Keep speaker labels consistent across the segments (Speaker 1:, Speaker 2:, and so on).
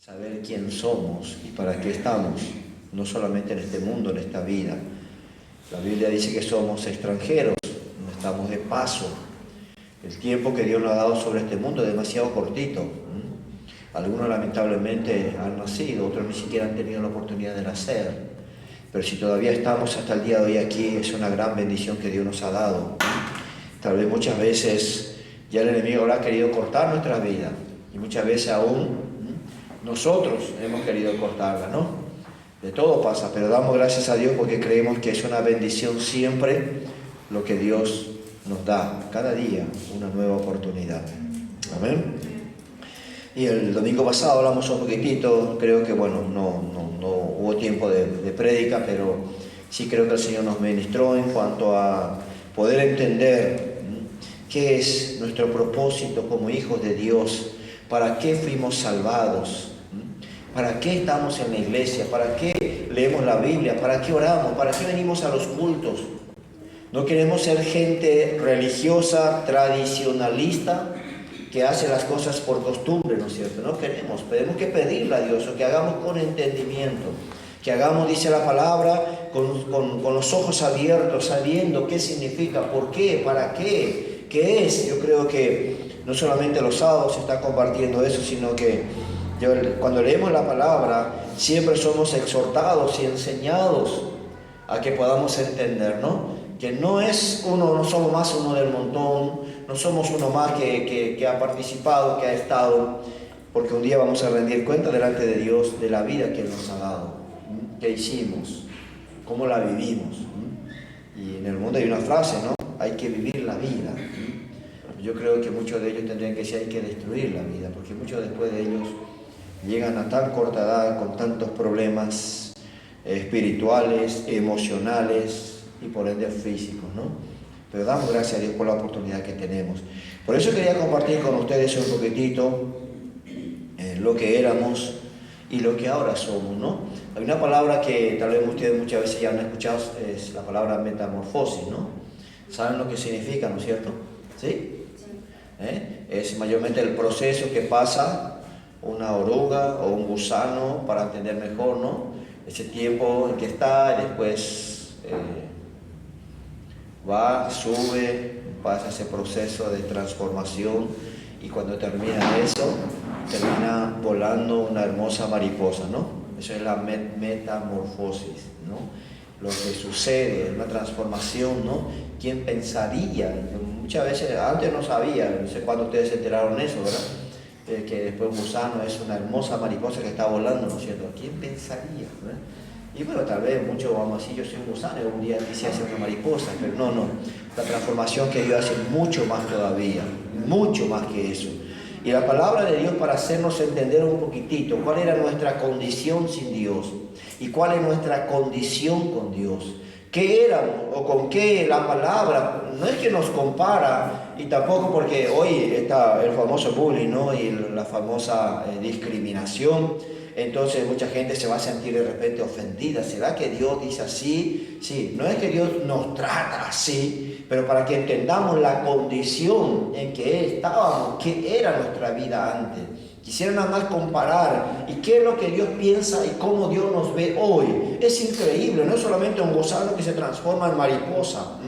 Speaker 1: saber quién somos y para qué estamos, no solamente en este mundo, en esta vida. La Biblia dice que somos extranjeros, no estamos de paso. El tiempo que Dios nos ha dado sobre este mundo es demasiado cortito. Algunos lamentablemente han nacido, otros ni siquiera han tenido la oportunidad de nacer. Pero si todavía estamos hasta el día de hoy aquí, es una gran bendición que Dios nos ha dado. Tal vez muchas veces ya el enemigo habrá querido cortar nuestra vida, y muchas veces aún nosotros hemos querido cortarla, ¿no? De todo pasa, pero damos gracias a Dios porque creemos que es una bendición siempre lo que Dios nos da, cada día una nueva oportunidad. Amén. Y el domingo pasado hablamos un poquitito, creo que no hubo tiempo de prédica, pero sí creo que el Señor nos ministró en cuanto a poder entender qué es nuestro propósito como hijos de Dios, para qué fuimos salvados, para qué estamos en la iglesia, para qué leemos la Biblia, para qué oramos, para qué venimos a los cultos. No queremos ser gente religiosa, tradicionalista, que hace las cosas por costumbre, ¿no es cierto? No queremos, tenemos que pedirle a Dios, o que hagamos con entendimiento, que hagamos, dice la palabra, con los ojos abiertos, sabiendo qué significa, por qué, para qué, qué es. Yo creo que no solamente los sábados se está compartiendo eso, sino que cuando leemos la palabra, siempre somos exhortados y enseñados a que podamos entender, ¿no? Que no somos más uno del montón, no somos uno más que ha participado, que ha estado, porque un día vamos a rendir cuenta delante de Dios de la vida que Él nos ha dado, qué hicimos, cómo la vivimos. Y en el mundo hay una frase, ¿no? Hay que vivir la vida. Yo creo que muchos de ellos tendrían que decir hay que destruir la vida, porque muchos después de ellos llegan a tan corta edad con tantos problemas espirituales, emocionales y por ende físicos, ¿no? Pero damos gracias a Dios por la oportunidad que tenemos. Por eso quería compartir con ustedes un poquitito lo que éramos y lo que ahora somos, ¿no? Hay una palabra que tal vez ustedes muchas veces ya han escuchado, es la palabra metamorfosis, ¿no? ¿Saben lo que significa, no es cierto? ¿Sí? Es mayormente el proceso que pasa una oruga o un gusano, para entender mejor, ¿no? Ese tiempo en que está, y después va, sube, pasa ese proceso de transformación, y cuando termina eso, termina volando una hermosa mariposa, ¿no? Eso es la metamorfosis, ¿no? Lo que sucede es una transformación, ¿no? ¿Quién pensaría? Muchas veces, antes no sabía, no sé cuándo ustedes se enteraron de eso, ¿verdad? Que después un gusano es una hermosa mariposa que está volando, ¿no es cierto? ¿Quién pensaría? ¿Verdad? Y bueno, tal vez muchos vamos a decir, yo soy un gusano, y un día quisiera ser una mariposa, pero no. La transformación que Dios hace mucho más todavía, mucho más que eso. Y la palabra de Dios, para hacernos entender un poquitito cuál era nuestra condición sin Dios y cuál es nuestra condición con Dios. ¿Qué éramos o con qué la palabra? No es que nos compara, y tampoco porque hoy está el famoso bullying, ¿no? Y la famosa discriminación. Entonces mucha gente se va a sentir de repente ofendida. ¿Será que Dios dice así? Sí, no es que Dios nos trata así, pero para que entendamos la condición en que estábamos, qué era nuestra vida antes. Quisiera nada más comparar y qué es lo que Dios piensa y cómo Dios nos ve hoy. Es increíble, no es solamente un gusano que se transforma en mariposa.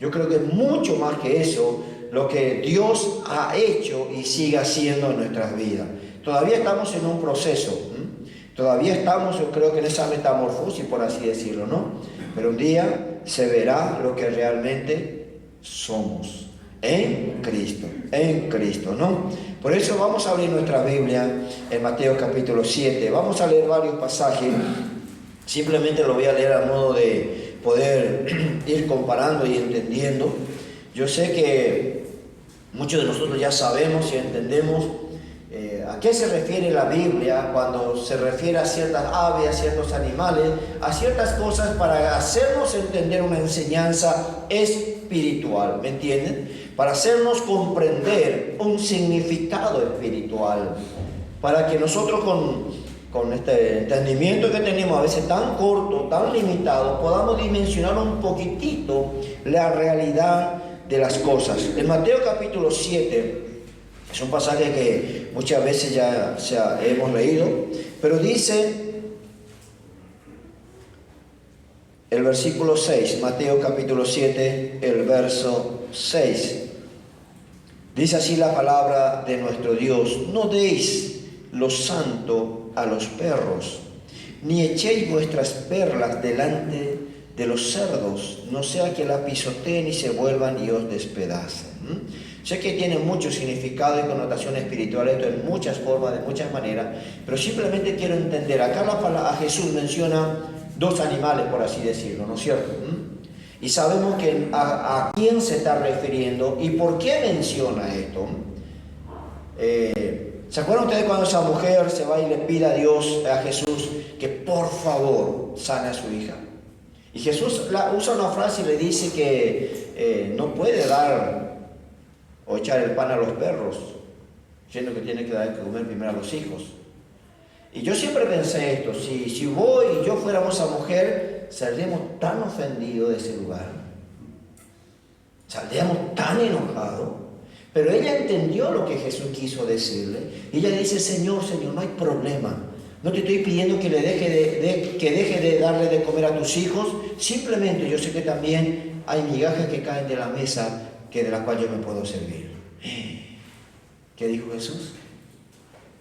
Speaker 1: Yo creo que es mucho más que eso lo que Dios ha hecho y sigue haciendo en nuestras vidas. Todavía estamos en un proceso, todavía estamos, yo creo que en esa metamorfosis, por así decirlo, ¿no? Pero un día se verá lo que realmente somos en Cristo, ¿no? Por eso vamos a abrir nuestra Biblia en Mateo capítulo 7. Vamos a leer varios pasajes. Simplemente lo voy a leer a modo de poder ir comparando y entendiendo. Yo sé que muchos de nosotros ya sabemos y entendemos a qué se refiere la Biblia cuando se refiere a ciertas aves, a ciertos animales, a ciertas cosas, para hacernos entender una enseñanza espiritual, ¿me entienden? Para hacernos comprender un significado espiritual, para que nosotros con este entendimiento que tenemos a veces tan corto, tan limitado, podamos dimensionar un poquitito la realidad de las cosas. En Mateo capítulo 7, Es un pasaje que muchas veces ya hemos leído, pero dice el versículo 6, Mateo capítulo 7, el verso 6. Dice así la palabra de nuestro Dios: no deis lo santo a los perros, ni echéis vuestras perlas delante de los cerdos, no sea que la pisoteen y se vuelvan y os despedacen. Sé que tiene mucho significado y connotación espiritual esto en muchas formas, de muchas maneras, pero simplemente quiero entender. Acá a Jesús menciona dos animales, por así decirlo, ¿no es cierto? Y sabemos que a quién se está refiriendo y por qué menciona esto. ¿Se acuerdan ustedes cuando esa mujer se va y le pide a Dios, a Jesús, que por favor sane a su hija? Y Jesús usa una frase y le dice que no puede dar o echar el pan a los perros, siendo que tiene que dar que comer primero a los hijos. Y yo siempre pensé esto: si vos y yo fuéramos esa mujer, saldríamos tan ofendidos de ese lugar, saldríamos tan enojados. Pero ella entendió lo que Jesús quiso decirle. Y ella dice: Señor, no hay problema. No te estoy pidiendo que deje de darle de comer a tus hijos. Simplemente yo sé que también hay migajas que caen de la mesa de las cuales yo me puedo servir. ¿Qué dijo Jesús?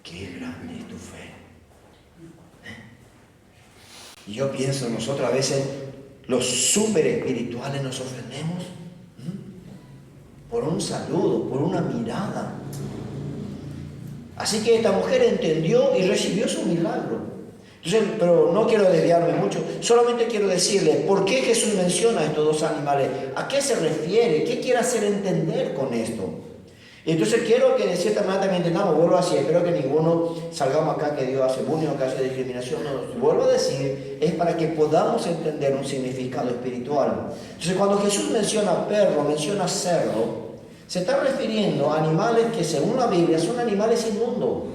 Speaker 1: Qué grande es tu fe. Y yo pienso, nosotros a veces, los súper espirituales, nos ofendemos por un saludo, por una mirada. Así que esta mujer entendió y recibió su milagro. Entonces, pero no quiero desviarme mucho, solamente quiero decirle por qué Jesús menciona estos dos animales, a qué se refiere, qué quiere hacer entender con esto. Y entonces quiero que de cierta manera también entendamos, vuelvo a decir, espero que ninguno salgamos acá que Dios hace bullying o que hace discriminación, no, vuelvo a decir, es para que podamos entender un significado espiritual. Entonces cuando Jesús menciona perro, menciona cerdo, se está refiriendo a animales que según la Biblia son animales inmundos.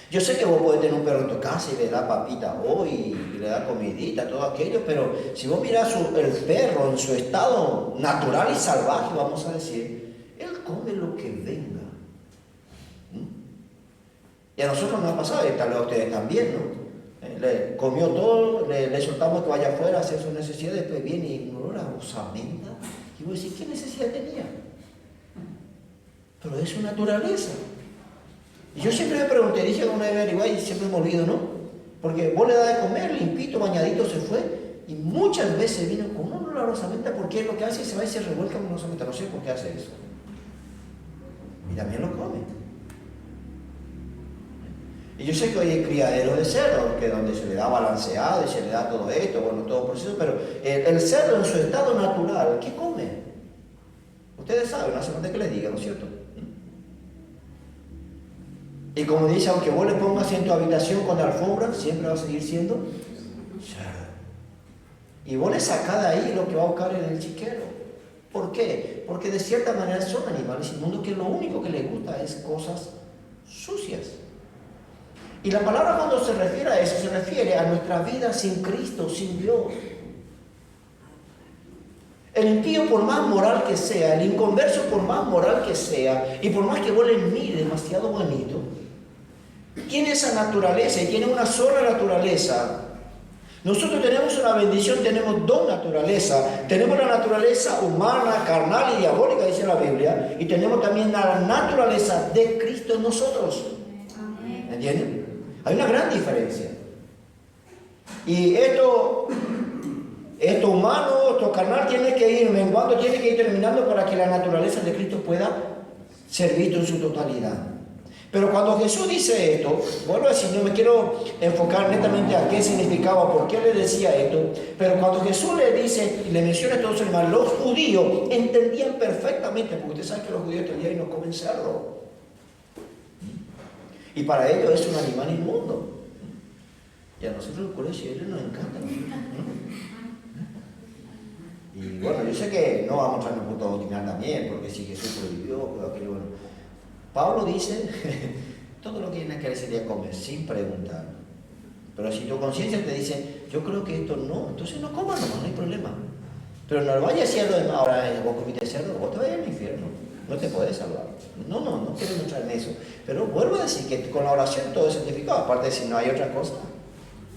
Speaker 1: Yo sé que vos podés tener un perro en tu casa y le da papita hoy y le da comidita, todo aquello, pero si vos mirás el perro en su estado natural y salvaje, vamos a decir, él come lo que venga. Y a nosotros nos ha pasado, y tal vez a ustedes también, ¿no? Le comió todo, le soltamos que vaya afuera a hacer su necesidad, después viene y ignoró la osamenta. Y vos decís, ¿qué necesidad tenía? Pero es su naturaleza. Y yo siempre me pregunté, dije alguna vez, y siempre me olvido, ¿no? Porque vos le das de comer, limpito, bañadito, se fue, y muchas veces vino con un olor a osamenta, porque lo que hace es se va y se revuelca con una osamenta. No sé por qué hace eso. Y también lo come. Y yo sé que hoy hay criadero de cerdo, que donde se le da balanceado y se le da todo esto, bueno, todo proceso, pero el cerdo en su estado natural, ¿qué come? Ustedes saben, no hace falta que les diga, ¿no es cierto? Y como dice, aunque vos le pongas en tu habitación con alfombra, siempre va a seguir siendo cerdo. Y vos le sacás de ahí lo que va a buscar en el chiquero. ¿Por qué? Porque de cierta manera son animales inmundos que lo único que les gusta es cosas sucias. Y la palabra cuando se refiere a eso, se refiere a nuestra vida sin Cristo, sin Dios. El impío, por más moral que sea, el inconverso, por más moral que sea, y por más que vos le mire demasiado bonito, tiene esa naturaleza y tiene una sola naturaleza. Nosotros tenemos una bendición, tenemos dos naturalezas. Tenemos la naturaleza humana, carnal y diabólica, dice la Biblia, y tenemos también la naturaleza de Cristo en nosotros. ¿Entienden? Hay una gran diferencia. Y esto humano, esto carnal tiene que ir menguando, tiene que ir terminando para que la naturaleza de Cristo pueda ser visto en su totalidad. Pero cuando Jesús dice esto, vuelvo a decir, no me quiero enfocar netamente a qué significaba, por qué le decía esto, pero cuando Jesús le dice y le menciona a todos los animales, los judíos entendían perfectamente, porque usted sabe que los judíos entendían y no comen cerdo. Y para ellos es un animal inmundo. Y a nosotros los colegios nos encanta. Y bueno, yo sé que no vamos a entrar en un punto doctrinal también, porque si Jesús prohibió, pero aquello, bueno. Pablo dice, todo lo que hay en la sería comer, sin preguntar. Pero si tu conciencia te dice, yo creo que esto no, entonces no comas nomás, no hay problema. Pero no vayas a hacerlo, ahora vos comiste cerdo, vos te vayas al infierno. no te puedes salvar. No quiero entrar en eso. Pero vuelvo a decir que con la oración todo es santificado. Aparte de si no hay otra cosa,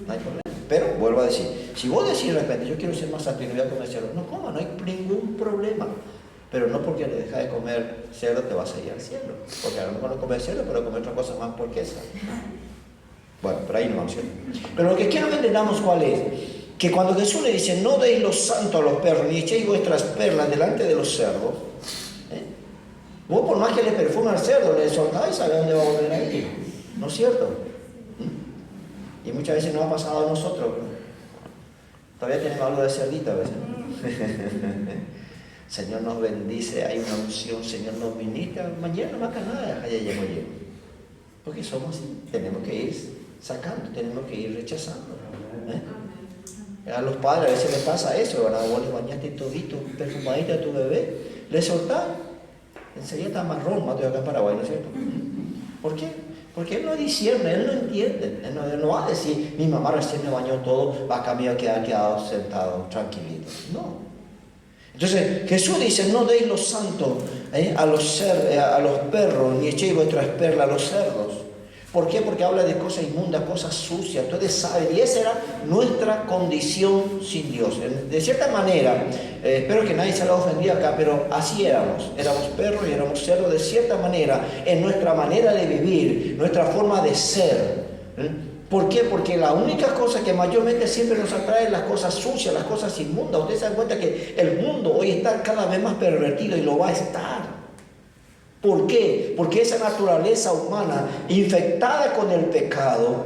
Speaker 1: no hay problema. Pero vuelvo a decir, si vos decís de repente, yo quiero ser más santo y no voy a comer cerdo, no coma, no hay ningún problema. Pero no porque dejas de comer cerdo te vas a ir al cielo. Porque a lo mejor no comer cerdo, pero comer otra cosa más porquesa. Bueno, pero ahí no vamos, ¿cierto? Pero lo que quiero que entendamos cuál es, que cuando Jesús le dice, no deis lo santo a los perros, ni echéis vuestras perlas delante de los cerdos, vos por más que le perfume al cerdo, le soltáis, ¿sabe dónde va a volver a ir? ¿No es cierto? Y muchas veces nos ha pasado a nosotros. Todavía tenemos algo de cerdito a veces. Señor nos bendice, hay una unción, Señor nos ministra, mañana no marca nada, allá llego yo. Porque somos así, tenemos que ir sacando, tenemos que ir rechazando. A los padres a veces les pasa eso, ¿verdad? Vos le bañaste todito, perfumadita a tu bebé, le soltás, enseguida está marrón, más de acá en Paraguay, ¿no es cierto? ¿Por qué? Porque él no discierne, él no entiende, él no va a decir, mi mamá recién me bañó todo, acá me iba a quedar quedado sentado, tranquilito. No. Entonces Jesús dice, no deis lo santo a los perros, ni echéis vuestras perlas a los cerdos. ¿Por qué? Porque habla de cosas inmundas, cosas sucias. Ustedes saben, y esa era nuestra condición sin Dios. De cierta manera, espero que nadie se haya ofendido acá, pero así éramos. Éramos perros y éramos cerdos de cierta manera, en nuestra manera de vivir, nuestra forma de ser. ¿Por qué? Porque la única cosa que mayormente siempre nos atrae es las cosas sucias, las cosas inmundas. Ustedes se dan cuenta que el mundo hoy está cada vez más pervertido y lo va a estar. ¿Por qué? Porque esa naturaleza humana infectada con el pecado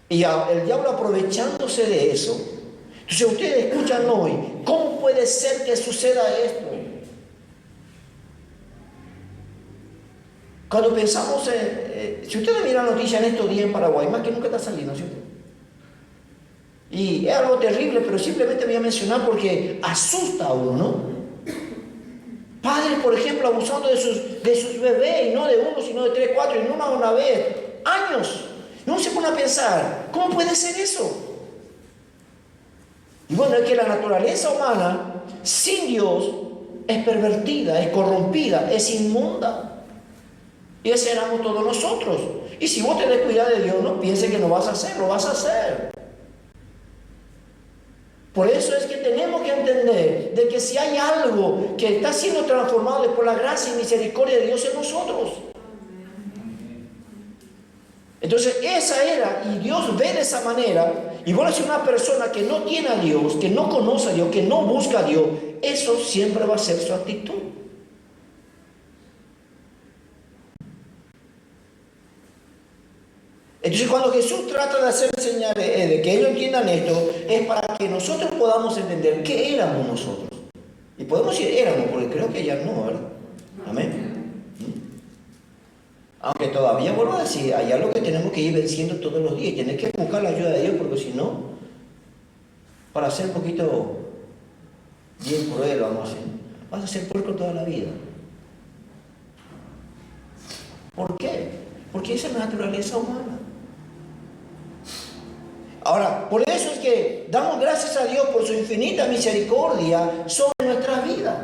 Speaker 1: y el diablo aprovechándose de eso. Entonces ustedes escuchan hoy, ¿cómo puede ser que suceda esto? Cuando pensamos si ustedes miran noticias en estos días en Paraguay, más que nunca está saliendo, ¿cierto? Y es algo terrible, pero simplemente voy a mencionar porque asusta a uno, ¿no? Padres, por ejemplo, abusando de sus bebés, y no de uno, sino de 3, 4, y no una vez, años. Y uno se pone a pensar, ¿cómo puede ser eso? Y bueno, es que la naturaleza humana, sin Dios, es pervertida, es corrompida, es inmunda. Y ese éramos todos nosotros. Y si vos te descuidas de Dios, no pienses que no vas a hacer, lo vas a hacer. Por eso es que tenemos que entender de que si hay algo que está siendo transformado es por la gracia y misericordia de Dios en nosotros. Entonces esa era, y Dios ve de esa manera, y bueno, si una persona que no tiene a Dios, que no conoce a Dios, que no busca a Dios, eso siempre va a ser su actitud. Entonces cuando Jesús trata de hacer señales, de que ellos entiendan esto, es para que nosotros podamos entender qué éramos nosotros. Y podemos decir éramos, porque creo que ya no, ¿verdad? Amén. Aunque todavía vuelvo a decir, hay algo que tenemos que ir venciendo todos los días y tener que buscar la ayuda de Dios, porque si no, para ser un poquito bien cruel, vamos a decir, vas a ser puerco toda la vida. ¿Por qué? Porque esa es la naturaleza humana. Ahora, por eso es que damos gracias a Dios por su infinita misericordia sobre nuestras vidas.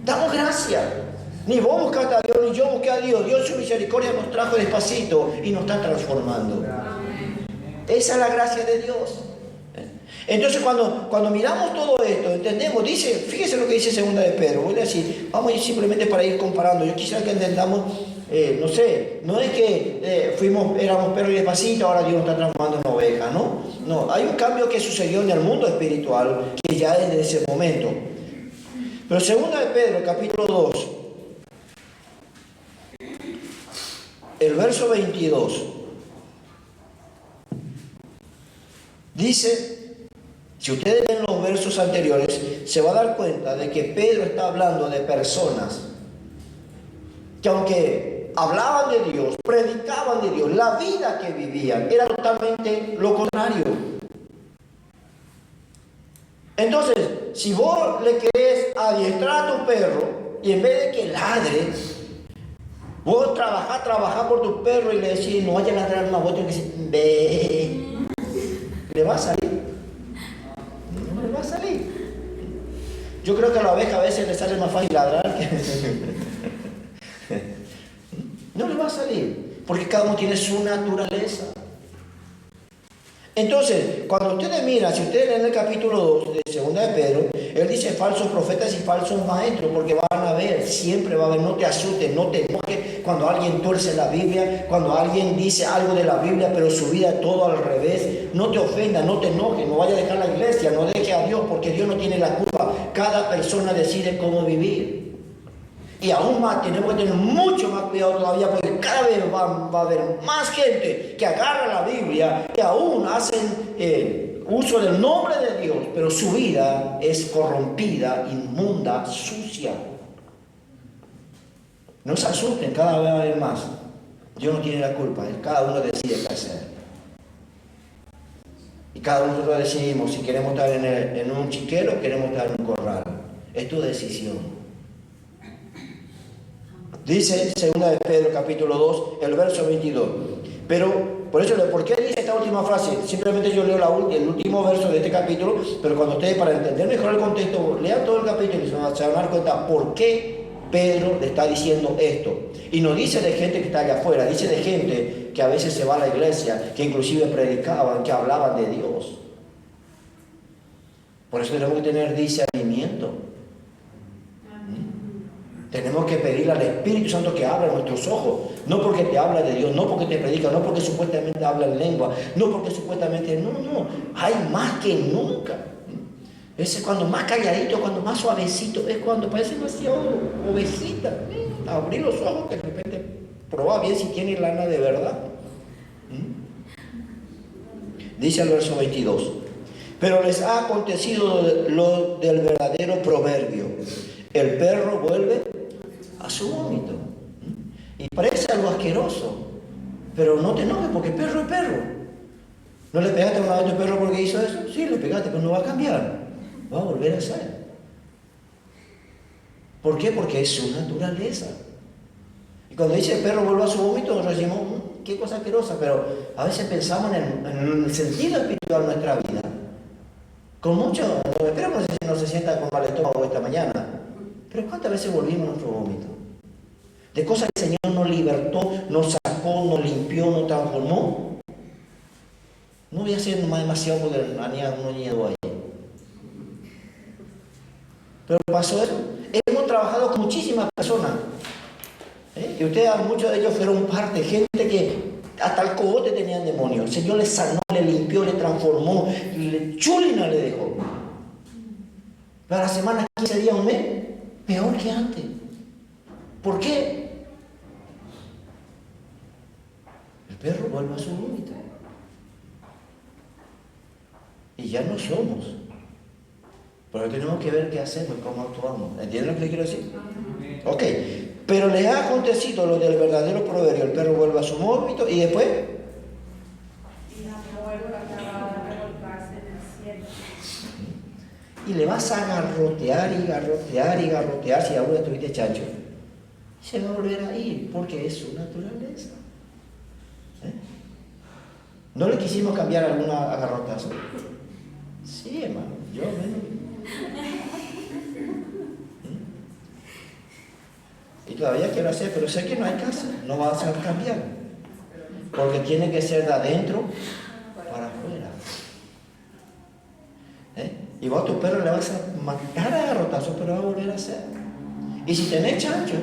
Speaker 1: Damos gracias. Ni vos buscaste a Dios, ni yo busqué a Dios. Dios su misericordia nos trajo despacito y nos está transformando. Esa es la gracia de Dios. Entonces cuando miramos todo esto, entendemos, fíjese lo que dice segunda de Pedro. Voy a decir, vamos a ir simplemente para ir comparando. Yo quisiera que entendamos, no sé, no es que éramos perros y despacito, ahora Dios nos está transformando en oveja, ¿no? No, hay un cambio que sucedió en el mundo espiritual que ya es desde ese momento. Pero segunda de Pedro, capítulo 2, el verso 22, dice... Si ustedes ven los versos anteriores, se va a dar cuenta de que Pedro está hablando de personas que aunque hablaban de Dios, predicaban de Dios, la vida que vivían era totalmente lo contrario. Entonces, si vos le querés adiestrar a tu perro y en vez de que ladre, vos trabajás por tu perro y le decís, no vaya a ladrar más, vos tenés que decir, ve, le va a salir. Va a salir. Yo creo que a la oveja a veces le sale más fácil ladrar que... No le va a salir, porque cada uno tiene su naturaleza. Entonces, cuando ustedes miran, si ustedes leen el capítulo 2 de 2 de Pedro, él dice falsos profetas y falsos maestros, porque van a haber, siempre va a haber, no te asustes, no te enojes cuando alguien tuerce la Biblia, cuando alguien dice algo de la Biblia, pero su vida es todo al revés. No te ofendas, no te enojes, no vaya a dejar la iglesia, no deje a Dios, porque Dios no tiene la culpa. Cada persona decide cómo vivir. Y aún más, tenemos que tener mucho más cuidado todavía, porque cada vez va a haber más gente que agarra la Biblia y aún hacen uso del nombre de Dios, pero su vida es corrompida, inmunda, sucia. No se asusten, cada vez va a haber más. Dios no tiene la culpa, cada uno decide qué hacer. Y cada uno de nosotros decidimos si queremos estar en un chiquero o queremos estar en un corral. Es tu decisión. Dice 2 de Pedro capítulo 2, el verso 22. Pero, por eso, ¿por qué dice esta última frase? Simplemente yo leo el último verso de este capítulo, pero cuando ustedes, para entender mejor el contexto, lean todo el capítulo y se van a dar cuenta por qué Pedro le está diciendo esto. Y no dice de gente que está allá afuera, dice de gente que a veces se va a la iglesia, que inclusive predicaban, que hablaban de Dios. Por eso tenemos que tener discernimiento. Tenemos que pedirle al Espíritu Santo que abra nuestros ojos, no porque te habla de Dios, no porque te predica, no porque supuestamente habla en lengua, no porque supuestamente, no, hay más que nunca. Ese cuando más calladito, cuando más suavecito, es cuando parece demasiado ovejita. Abrir los ojos, que de repente proba bien si tiene lana de verdad. Dice el verso 22, pero les ha acontecido lo del verdadero proverbio: el perro vuelve a su vómito. Y parece algo asqueroso, pero no te enojes, porque perro es perro. ¿No le pegaste una vez a tu perro porque hizo eso? Sí, le pegaste, pero no va a cambiar, va a volver a ser. ¿Por qué? Porque es su naturaleza. Y cuando dice el perro vuelve a su vómito, nosotros decimos, qué cosa asquerosa, pero a veces pensamos en el sentido espiritual de nuestra vida. Con mucho, espero que no se sienta con mal estómago esta mañana, pero ¿cuántas veces volvimos a nuestro vómito? De cosas que el Señor nos libertó, nos sacó, nos limpió, nos transformó. No voy a ser demasiado porque uno niego ahí. Pero pasó eso. Hemos trabajado con muchísimas personas. Y ustedes, muchos de ellos fueron parte, gente que hasta el cogote tenían demonios. El Señor les sanó, le limpió, le transformó, chulina le dejó. Para la semana, 15 días, un mes, peor que antes. ¿Por qué? El perro vuelve a su vómito. Y ya no somos. Pero tenemos que ver qué hacemos, cómo actuamos. ¿Entienden lo que les quiero decir? Ok. Pero les ha acontecido lo del verdadero proverbio: el perro vuelve a su vómito y después. Y le vas a garrotear y garrotear y garrotear si aún estuviste chancho. Se va a volver a ir porque es su naturaleza. ¿No le quisimos cambiar alguna agarrotazo? Sí, hermano, yo menos. Y todavía quiero hacer, pero sé que no hay caso, no vas a cambiar. Porque tiene que ser de adentro para afuera. Y vos a tu perro le vas a matar a garrotazos, pero va a volver a hacer. Y si tenés chancho,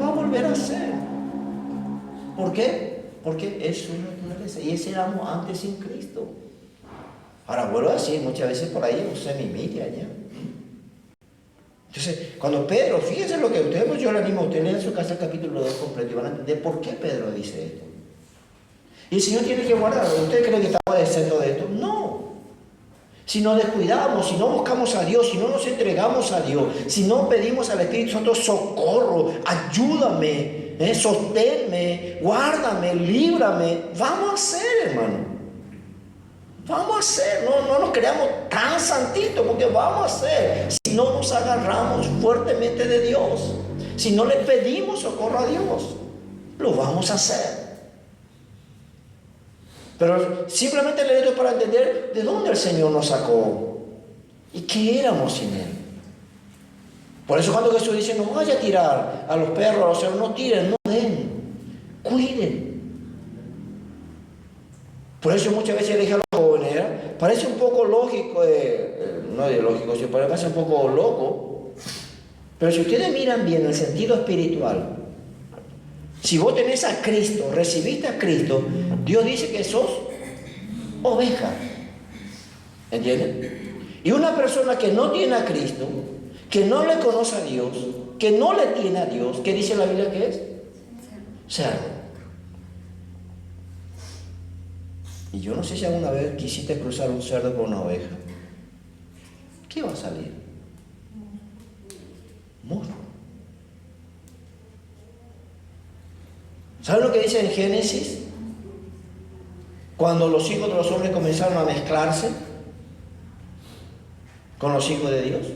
Speaker 1: va a volver a hacer. ¿Por qué? Porque es su naturaleza. Y ese éramos antes sin Cristo. Ahora vuelvo a decir, muchas veces por ahí usted me imita ya. Entonces, cuando Pedro, fíjense lo que ustedes, pues yo le animo a ustedes, lean en su casa el capítulo 2 completo y van a entender por qué Pedro dice esto. Y el Señor tiene que guardar. ¿Usted cree que estamos exentos de esto? No. Si nos descuidamos, si no buscamos a Dios, si no nos entregamos a Dios, si no pedimos al Espíritu Santo socorro, ayúdame, sosténme, guárdame, líbrame, vamos a hacer, hermano. Vamos a hacer, no nos creamos tan santitos, porque vamos a hacer. Si no nos agarramos fuertemente de Dios, si no le pedimos socorro a Dios, lo vamos a hacer. Pero simplemente le doy para entender de dónde el Señor nos sacó y qué éramos sin Él. Por eso cuando Jesús dice, no vaya a tirar a los perros, a los cerdos, no tiren, no den, cuiden. Por eso muchas veces le dije a los jóvenes, parece un poco lógico, no es lógico, sí, parece un poco loco, pero si ustedes miran bien el sentido espiritual, si vos tenés a Cristo, recibiste a Cristo, Dios dice que sos oveja. ¿Entienden? Y una persona que no tiene a Cristo, que no le conoce a Dios, que no le tiene a Dios, ¿qué dice la Biblia que es? Cerdo. Y yo no sé si alguna vez quisiste cruzar un cerdo con una oveja. ¿Qué va a salir? Muslo. ¿Saben lo que dice en Génesis? Cuando los hijos de los hombres comenzaron a mezclarse con los hijos de Dios,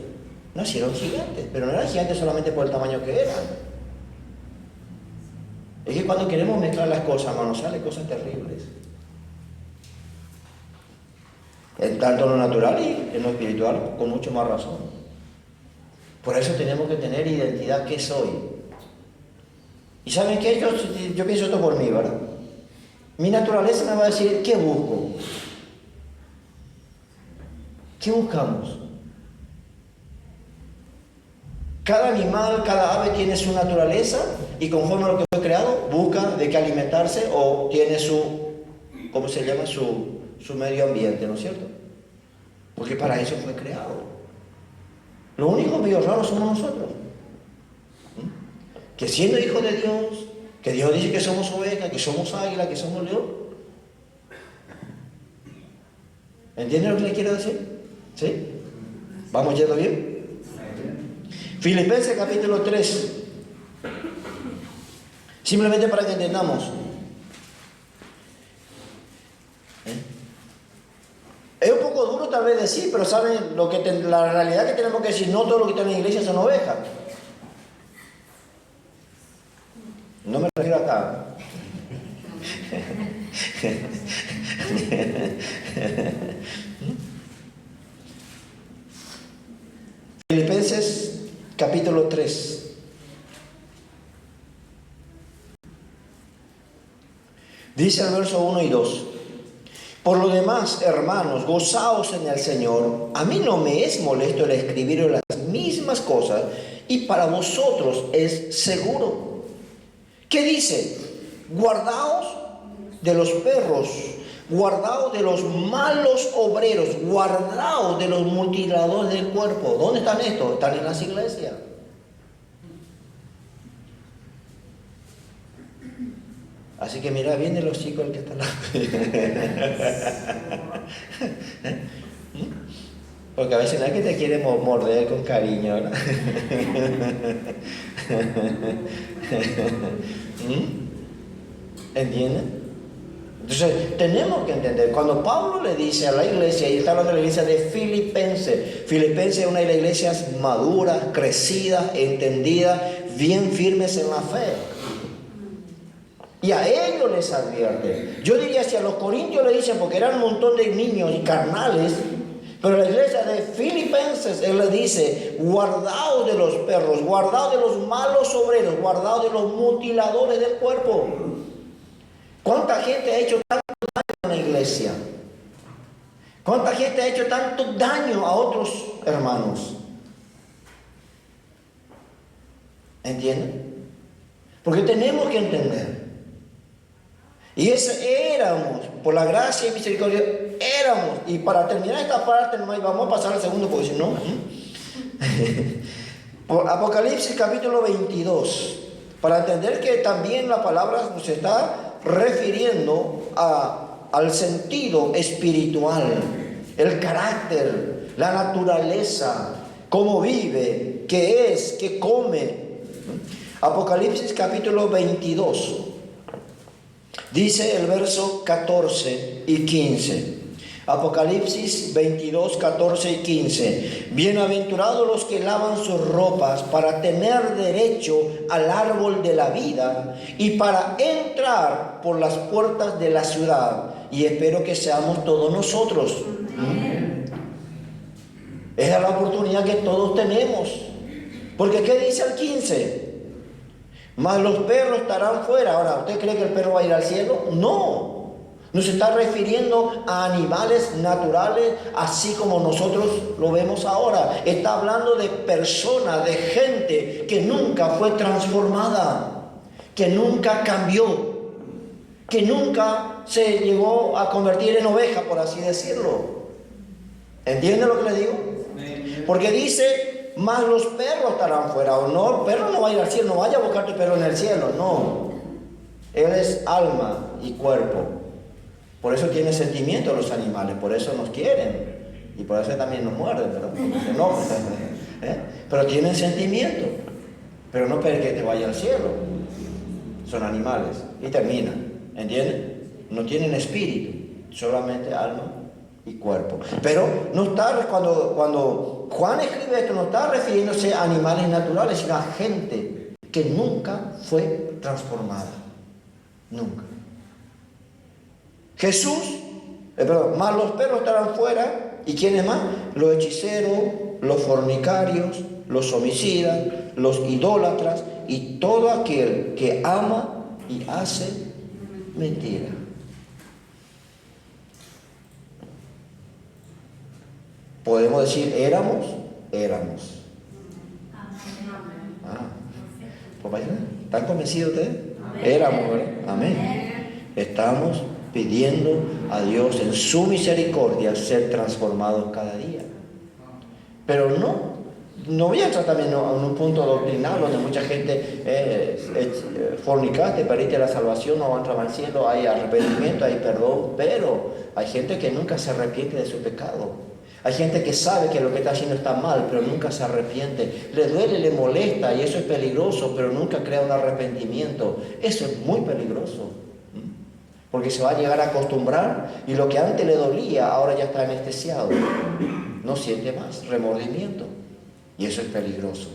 Speaker 1: nacieron gigantes, pero no eran gigantes solamente por el tamaño que eran. Es que cuando queremos mezclar las cosas, hermanos, salen cosas terribles. En tanto en lo natural y en lo espiritual, con mucho más razón. Por eso tenemos que tener identidad, ¿qué soy? ¿Y saben qué? Yo pienso esto por mí, ¿verdad? Mi naturaleza me va a decir, ¿qué busco? ¿Qué buscamos? Cada animal, cada ave tiene su naturaleza y conforme a lo que fue creado, busca de qué alimentarse o tiene su, ¿cómo se llama? Su medio ambiente, ¿no es cierto? Porque para eso fue creado. Lo único medio raro somos nosotros. Que siendo hijos de Dios, que Dios dice que somos ovejas, que somos águila, que somos león. ¿Entienden lo que le quiero decir? ¿Sí? ¿Vamos yendo bien? Filipenses capítulo 3. Simplemente para que entendamos. Es un poco duro tal vez decir, pero saben lo que la realidad que tenemos que decir, no todo lo que está en la iglesia son ovejas. No me refiero acá. Filipenses capítulo 3. Dice el verso 1 y 2. Por lo demás, hermanos, gozaos en el Señor. A mí no me es molesto el escribir las mismas cosas y para vosotros es seguro. ¿Qué dice? Guardaos de los perros, guardaos de los malos obreros, guardaos de los mutiladores del cuerpo. ¿Dónde están estos? Están en las iglesias. Así que mira, vienen los chicos el que están porque a veces no es que te quiere morder con cariño, ¿verdad? ¿Entienden? Entonces tenemos que entender, cuando Pablo le dice a la iglesia, y está hablando de la iglesia de Filipenses, Filipenses es una de las iglesias maduras, crecidas, entendidas, bien firmes en la fe. Y a ellos les advierte. Yo diría, si a los corintios le dicen, porque eran un montón de niños y carnales, pero la iglesia de Filipenses, él le dice, guardaos de los perros, guardaos de los malos obreros, guardaos de los mutiladores del cuerpo. ¿Cuánta gente ha hecho tanto daño en la iglesia? ¿Cuánta gente ha hecho tanto daño a otros hermanos? ¿Entienden? Porque tenemos que entender. Y ese éramos, por la gracia y misericordia, éramos. Y para terminar esta parte, vamos a pasar al segundo, porque si no. Por Apocalipsis capítulo 22. Para entender que también la palabra nos está refiriendo al sentido espiritual, el carácter, la naturaleza, cómo vive, qué es, qué come. Apocalipsis capítulo 22. Dice el verso 14 y 15. Apocalipsis 22, 14 y 15. Bienaventurados los que lavan sus ropas para tener derecho al árbol de la vida y para entrar por las puertas de la ciudad. Y espero que seamos todos nosotros. Esa es la oportunidad que todos tenemos. Porque ¿qué dice el 15? Mas los perros estarán fuera. Ahora, ¿usted cree que el perro va a ir al cielo? No. No se está refiriendo a animales naturales así como nosotros lo vemos ahora. Está hablando de personas, de gente que nunca fue transformada, que nunca cambió, que nunca se llegó a convertir en oveja, por así decirlo. ¿Entiende lo que le digo? Porque dice, más los perros estarán fuera. O no, el perro no va a ir al cielo, no vaya a buscar tu perro en el cielo, no. Él es alma y cuerpo. Por eso tiene sentimientos los animales, por eso nos quieren. Y por eso también nos muerden, ¿verdad? No, pero tienen sentimientos. Pero no para que te vaya al cielo. Son animales. Y termina. ¿Entienden? No tienen espíritu, solamente alma y cuerpo. Pero no está, cuando Juan escribe esto, no está refiriéndose a animales naturales, sino a gente que nunca fue transformada. Nunca. Jesús, más los perros estarán fuera. ¿Y quiénes más? Los hechiceros, los fornicarios, los homicidas, los idólatras y todo aquel que ama y hace mentira. Podemos decir, éramos. ¿Están convencidos ustedes? Éramos, ¿verdad? Amén. Estamos pidiendo a Dios en su misericordia ser transformados cada día. Pero no voy a entrar también en un punto doctrinal donde mucha gente fornicaste, perdiste la salvación, no va a entrar al cielo, hay arrepentimiento, hay perdón, pero hay gente que nunca se arrepiente de su pecado. Hay gente que sabe que lo que está haciendo está mal, pero nunca se arrepiente. Le duele, le molesta y eso es peligroso, pero nunca crea un arrepentimiento. Eso es muy peligroso. Porque se va a llegar a acostumbrar y lo que antes le dolía ahora ya está anestesiado. No siente más remordimiento. Y eso es peligroso.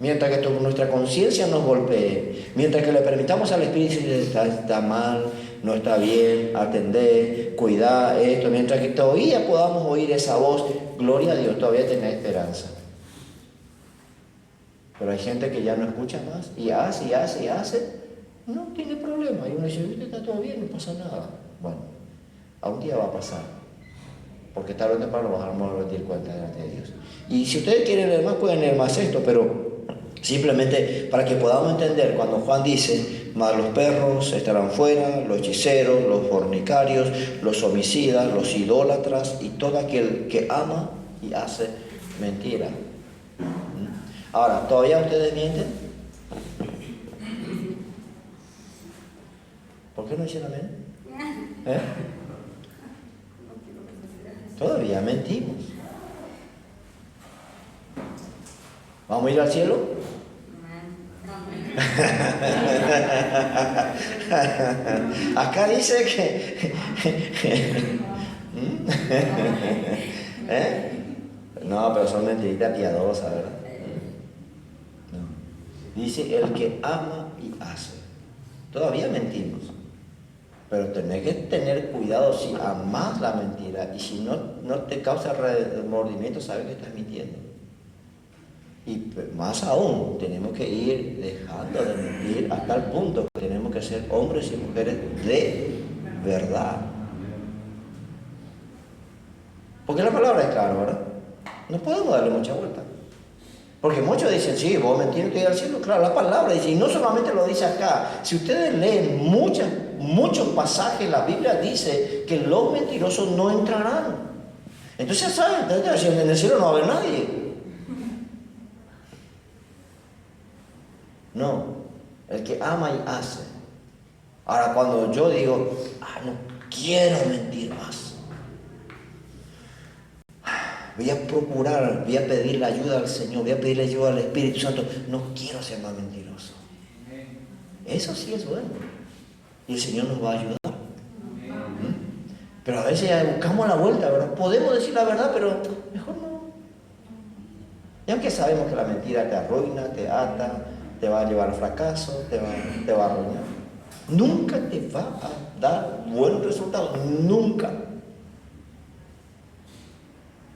Speaker 1: Mientras que nuestra conciencia nos golpee, mientras que le permitamos al Espíritu decir está mal, no está bien, atender, cuidar esto, mientras que todavía podamos oír esa voz, gloria a Dios, todavía tiene esperanza. Pero hay gente que ya no escucha más y hace, no tiene problema. Y uno dice, está todo bien, no pasa nada. Bueno, a un día va a pasar. Porque tarde o temprano vamos a rendir cuenta delante de Dios. Y si ustedes quieren leer más, pueden leer más esto, pero simplemente para que podamos entender cuando Juan dice, mas los perros estarán fuera, los hechiceros, los fornicarios, los homicidas, los idólatras y todo aquel que ama y hace mentira. Ahora, ¿todavía ustedes mienten? ¿Por qué no dicen amén? Todavía mentimos. ¿Vamos a ir al cielo? Acá dice que no, pero son mentiritas piadosas, ¿verdad? No. Dice el que ama y hace. Todavía mentimos. Pero tenés que tener cuidado si amas la mentira y si no te causa remordimiento, sabes que estás mintiendo. Y más aún, tenemos que ir dejando de mentir hasta el punto que tenemos que ser hombres y mujeres de verdad. Porque la palabra es clara, ¿verdad? No podemos darle mucha vuelta. Porque muchos dicen, sí, vos mentís que ir al cielo. Claro, la palabra dice, y no solamente lo dice acá. Si ustedes leen muchos pasajes, la Biblia dice que los mentirosos no entrarán. Entonces, ¿saben? En el cielo no va a haber nadie. No, el que ama y hace. Ahora, cuando yo digo, no quiero mentir más, voy a procurar, voy a pedir la ayuda al Señor, voy a pedirle ayuda al Espíritu Santo, no quiero ser más mentiroso. Eso sí es bueno. Y el Señor nos va a ayudar. Pero a veces buscamos la vuelta, ¿verdad? Podemos decir la verdad, pero mejor no. Y aunque sabemos que la mentira te arruina, te ata, te va a llevar al fracaso, te va a arruinar. Nunca te va a dar buenos resultados. Nunca.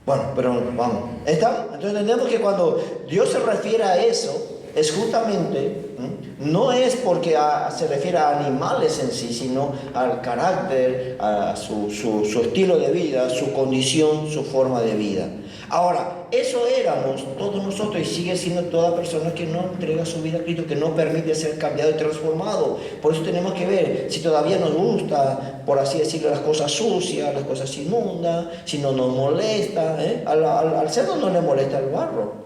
Speaker 1: Bueno, pero vamos. Entonces entendemos que cuando Dios se refiere a eso, es justamente, no es porque se refiere a animales en sí, sino al carácter, a su estilo de vida, su condición, su forma de vida. Ahora, eso éramos todos nosotros y sigue siendo toda persona que no entrega su vida a Cristo, que no permite ser cambiado y transformado. Por eso tenemos que ver si todavía nos gusta, por así decirlo, las cosas sucias, las cosas inmundas, si no nos molesta. Al cerdo no le molesta el barro.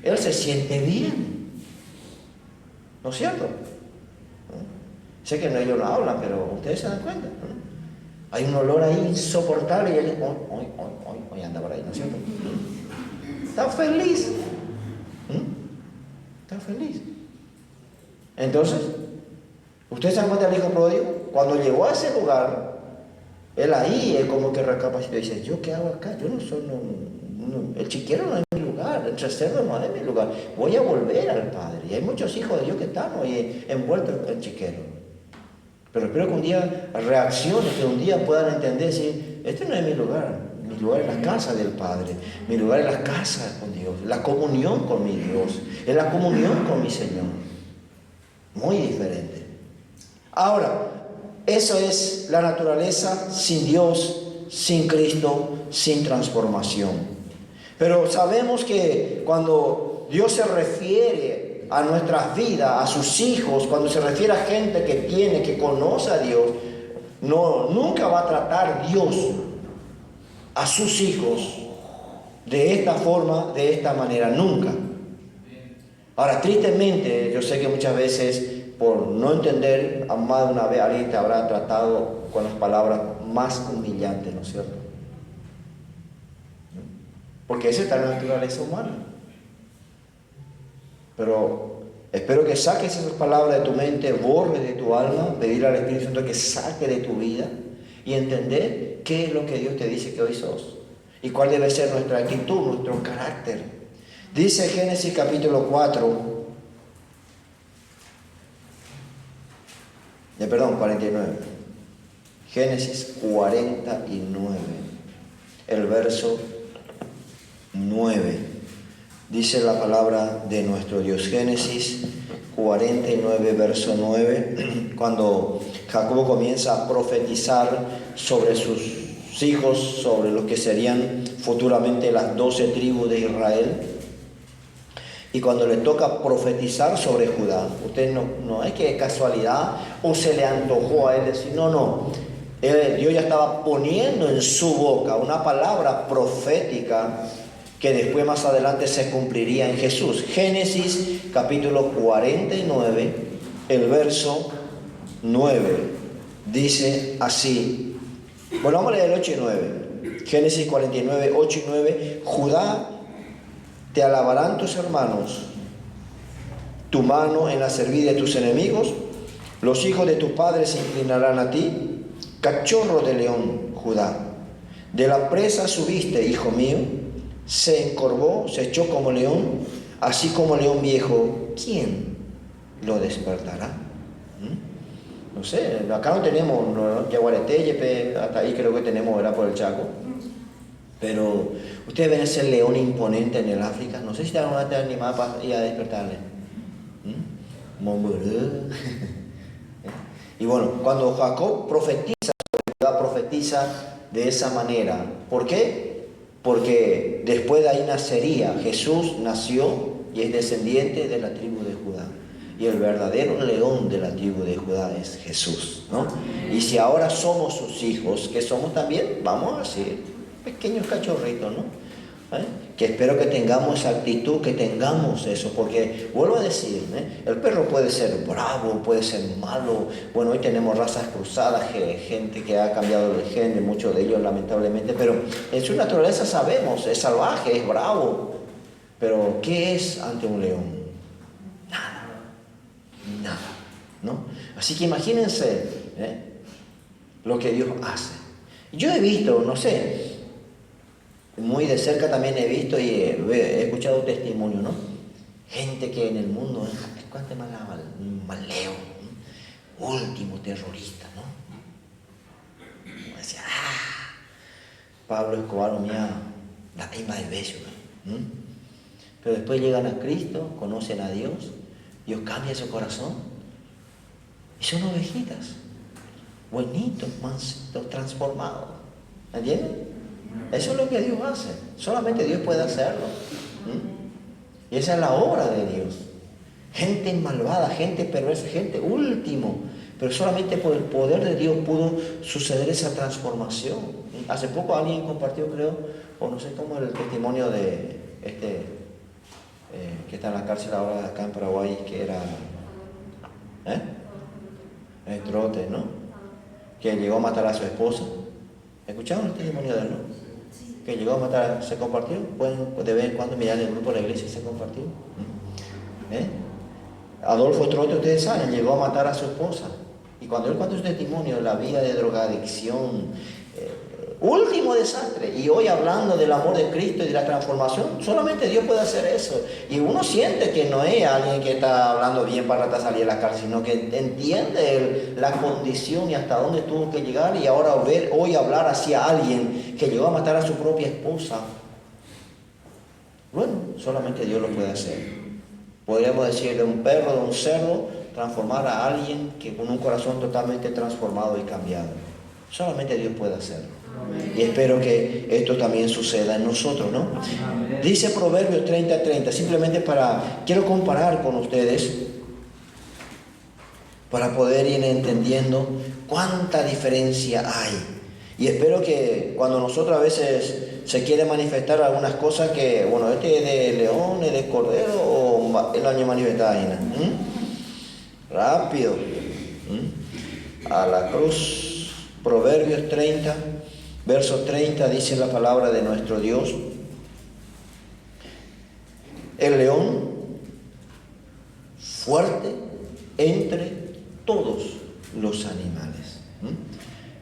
Speaker 1: Él se siente bien, ¿no es cierto? Sé que ellos no hablan, pero ustedes se dan cuenta, ¿no? Hay un olor ahí insoportable y él hoy anda por ahí, ¿no es cierto? Está feliz. Está feliz. Entonces, ¿ustedes se dan cuenta del hijo pródigo? Cuando llegó a ese lugar, él ahí es como que recapacitó y dice, ¿yo qué hago acá? Yo no soy... el chiquero no es mi lugar, el cerdo no es mi lugar. Voy a volver al Padre. Y hay muchos hijos de Dios que están hoy envueltos en el chiquero. Pero espero que un día reaccionen, que un día puedan entender, decir, este no es mi lugar es la casa del Padre, mi lugar es la casa con Dios, la comunión con mi Dios, es la comunión con mi Señor. Muy diferente. Ahora, eso es la naturaleza sin Dios, sin Cristo, sin transformación. Pero sabemos que cuando Dios se refiere a nuestras vidas, a sus hijos, cuando se refiere a gente que conoce a Dios, nunca va a tratar Dios a sus hijos de esta forma, de esta manera, nunca. Ahora, tristemente, yo sé que muchas veces, por no entender, más de una vez alguien te habrá tratado con las palabras más humillantes, ¿no es cierto? Porque esa es la naturaleza humana. Pero espero que saques esas palabras de tu mente, borres de tu alma, pedir al Espíritu Santo que saque de tu vida y entender qué es lo que Dios te dice que hoy sos y cuál debe ser nuestra actitud, nuestro carácter. Dice Génesis capítulo 49. Génesis 49, el verso 9. Dice la palabra de nuestro Dios. Génesis 49, verso 9, cuando Jacob comienza a profetizar sobre sus hijos, sobre los que serían futuramente las 12 tribus de Israel. Y cuando le toca profetizar sobre Judá, usted no es que casualidad o se le antojó a él decir, no. Dios ya estaba poniendo en su boca una palabra profética que después más adelante se cumpliría en Jesús. Génesis capítulo 49, el verso 9, dice así. Bueno, vamos a leer el 8 y 9. Génesis 49, 8 y 9. Judá, te alabarán tus hermanos, tu mano en la servida de tus enemigos, los hijos de tu padre se inclinarán a ti. Cachorro de león, Judá, de la presa subiste, hijo mío, se encorvó, se echó como león, así como león viejo, ¿quién lo despertará? No sé, acá no tenemos, Yaguareté, hasta ahí creo que tenemos, ¿verdad? Por el Chaco. Pero ustedes ven ese león imponente en el África, no sé si te van a animar para ir a despertarle. Y bueno, cuando Jacob profetiza de esa manera. ¿Por qué? Porque después de ahí nacería. Jesús nació y es descendiente de la tribu de Judá. Y el verdadero león de la tribu de Judá es Jesús, ¿no? Y si ahora somos sus hijos, que somos también, vamos a decir, pequeños cachorritos, ¿no? Que espero que tengamos esa actitud, que tengamos eso, porque vuelvo a decir, el perro puede ser bravo, puede ser malo. Bueno, hoy tenemos razas cruzadas, gente que ha cambiado el gen de muchos de ellos lamentablemente, pero en su naturaleza sabemos, es salvaje, es bravo. Pero ¿qué es ante un león? Nada, ¿no? Así que imagínense lo que Dios hace. Yo he visto, no sé, muy de cerca también he visto y he escuchado testimonio, ¿no? Gente que en el mundo, ¿cuánto mal leo? Último terrorista, ¿no? Decía, Pablo Escobar mía, la misma de beso. Pero después llegan a Cristo, conocen a Dios, Dios cambia su corazón y son ovejitas, buenitos, mansitos, transformados. ¿Entienden? Eso es lo que Dios hace, solamente Dios puede hacerlo. Y esa es la obra de Dios. Gente malvada, gente perversa, gente último, pero solamente por el poder de Dios pudo suceder esa transformación. Hace poco alguien compartió, creo, o no sé cómo, el testimonio de que está en la cárcel ahora acá en Paraguay, que era el Trote, ¿no? Que llegó a matar a su esposa. ¿Escucharon el testimonio de él, no? Que llegó a matar, se compartió. Pueden de vez en cuando mirar el grupo de la iglesia y se compartió. Adolfo Trote, ustedes saben, llegó a matar a su esposa. Y cuando él cuenta su testimonio, la vida de drogadicción, último desastre. Y hoy hablando del amor de Cristo y de la transformación, solamente Dios puede hacer eso. Y uno siente que no es alguien que está hablando bien para tratar de salir de la cárcel, sino que entiende la condición y hasta dónde tuvo que llegar. Y ahora hoy hablar hacia alguien que llegó a matar a su propia esposa, bueno, solamente Dios lo puede hacer. Podríamos decirle un perro, de un cerdo, transformar a alguien que con un corazón totalmente transformado y cambiado. Solamente Dios puede hacerlo. Y espero que esto también suceda en nosotros, ¿no? Dice Proverbios 30:30, simplemente quiero comparar con ustedes para poder ir entendiendo cuánta diferencia hay. Y espero que cuando nosotros a veces se quiere manifestar algunas cosas que, bueno, este es de león, es de cordero, o el año manifestada, rápido, a la cruz. Proverbios 30, verso 30, dice la palabra de nuestro Dios: el león fuerte entre todos los animales.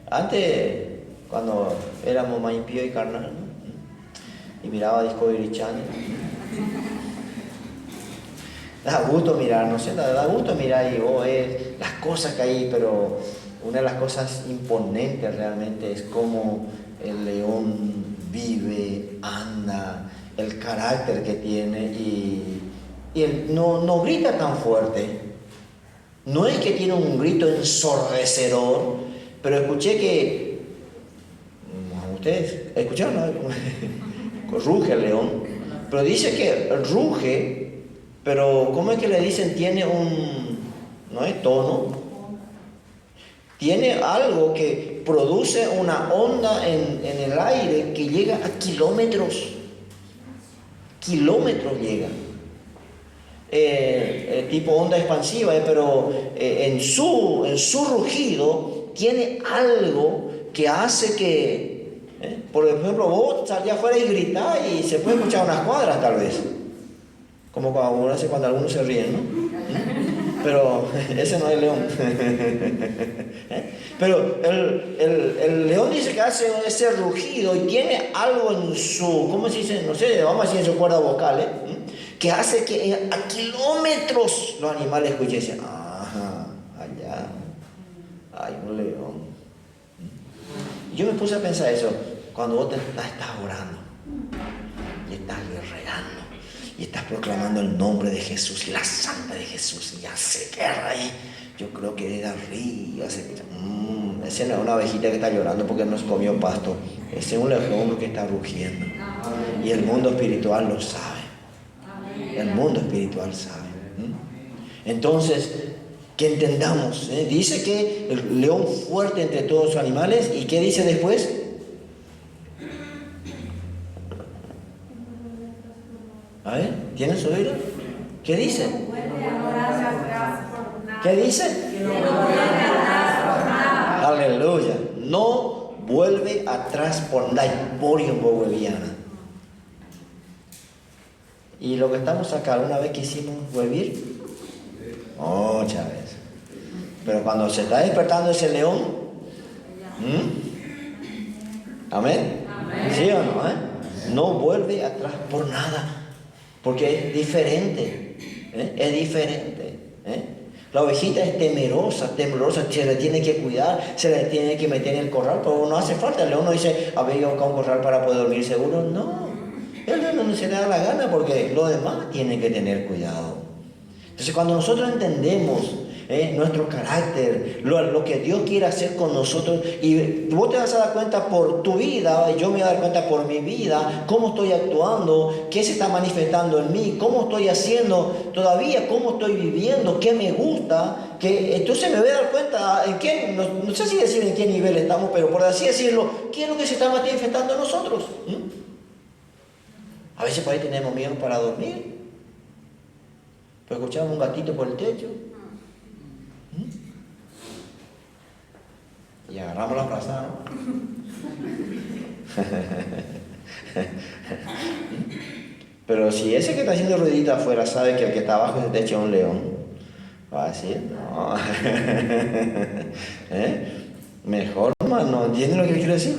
Speaker 1: Antes, cuando éramos más impíos y carnal, ¿no? Y miraba Discovery Channel, da gusto mirar, no sé, da gusto mirar y las cosas que hay, pero una de las cosas imponentes realmente es cómo el león vive, anda, el carácter que tiene, y él no grita tan fuerte. No es que tiene un grito ensordecedor, pero escuché que, ustedes escucharon, ¿no? Ruge el león, pero dice que ruge, pero ¿cómo es que le dicen? Tiene no es tono, tiene algo que produce una onda en el aire que llega a kilómetros llega. Tipo onda expansiva, pero en su rugido tiene algo que hace que, por ejemplo, vos salís afuera y gritás y se puede escuchar unas cuadras tal vez, como cuando algunos se ríen, ¿no? Pero ese no es el león. Pero el león dice que hace ese rugido y tiene algo en su, ¿cómo se dice? No sé, vamos a decir en su cuerda vocal, que hace que a kilómetros los animales escuchen y dicen: ajá, allá hay un león. Yo me puse a pensar eso, cuando vos estás orando y estás guerreando y estás proclamando el nombre de Jesús y la sangre de Jesús, y hace guerra ahí. Yo creo que de arriba se escucha, ese no es una ovejita que está llorando porque no se comió pasto, ese es un león que está rugiendo. Y el mundo espiritual lo sabe. El mundo espiritual sabe. Entonces, que entendamos, dice que el león fuerte entre todos los animales. ¿Y qué dice después? A ver, ¿tienen su oído? ¿Qué dice? ¿Qué dice? Aleluya. No vuelve atrás por la emporio boliviana. Y lo que estamos acá, una vez que hicimos huevir, muchas veces. Pero cuando se está despertando ese león, ¿amén? ¿Sí o no? No vuelve atrás por nada, porque es diferente. Es diferente. La ovejita es temerosa, se le tiene que cuidar, se le tiene que meter en el corral, pero no hace falta. El león no dice, a ver, yo busco un corral para poder dormir seguro. No, el león no se le da la gana porque los demás tienen que tener cuidado. Entonces, cuando nosotros entendemos nuestro carácter, lo que Dios quiere hacer con nosotros, y vos te vas a dar cuenta por tu vida, y yo me voy a dar cuenta por mi vida, cómo estoy actuando, qué se está manifestando en mí, cómo estoy haciendo todavía, cómo estoy viviendo, qué me gusta, que entonces me voy a dar cuenta en qué, no sé si decir en qué nivel estamos, pero por así decirlo, qué es lo que se está manifestando en nosotros. A veces por ahí tenemos miedo para dormir, pero escuchamos un gatito por el techo. Y agarramos la frazada, ¿no? Pero si ese que está haciendo ruidita afuera sabe que el que está abajo se te echa un león, va a decir, no. Mejor, hermano, ¿entienden lo que quiero decir?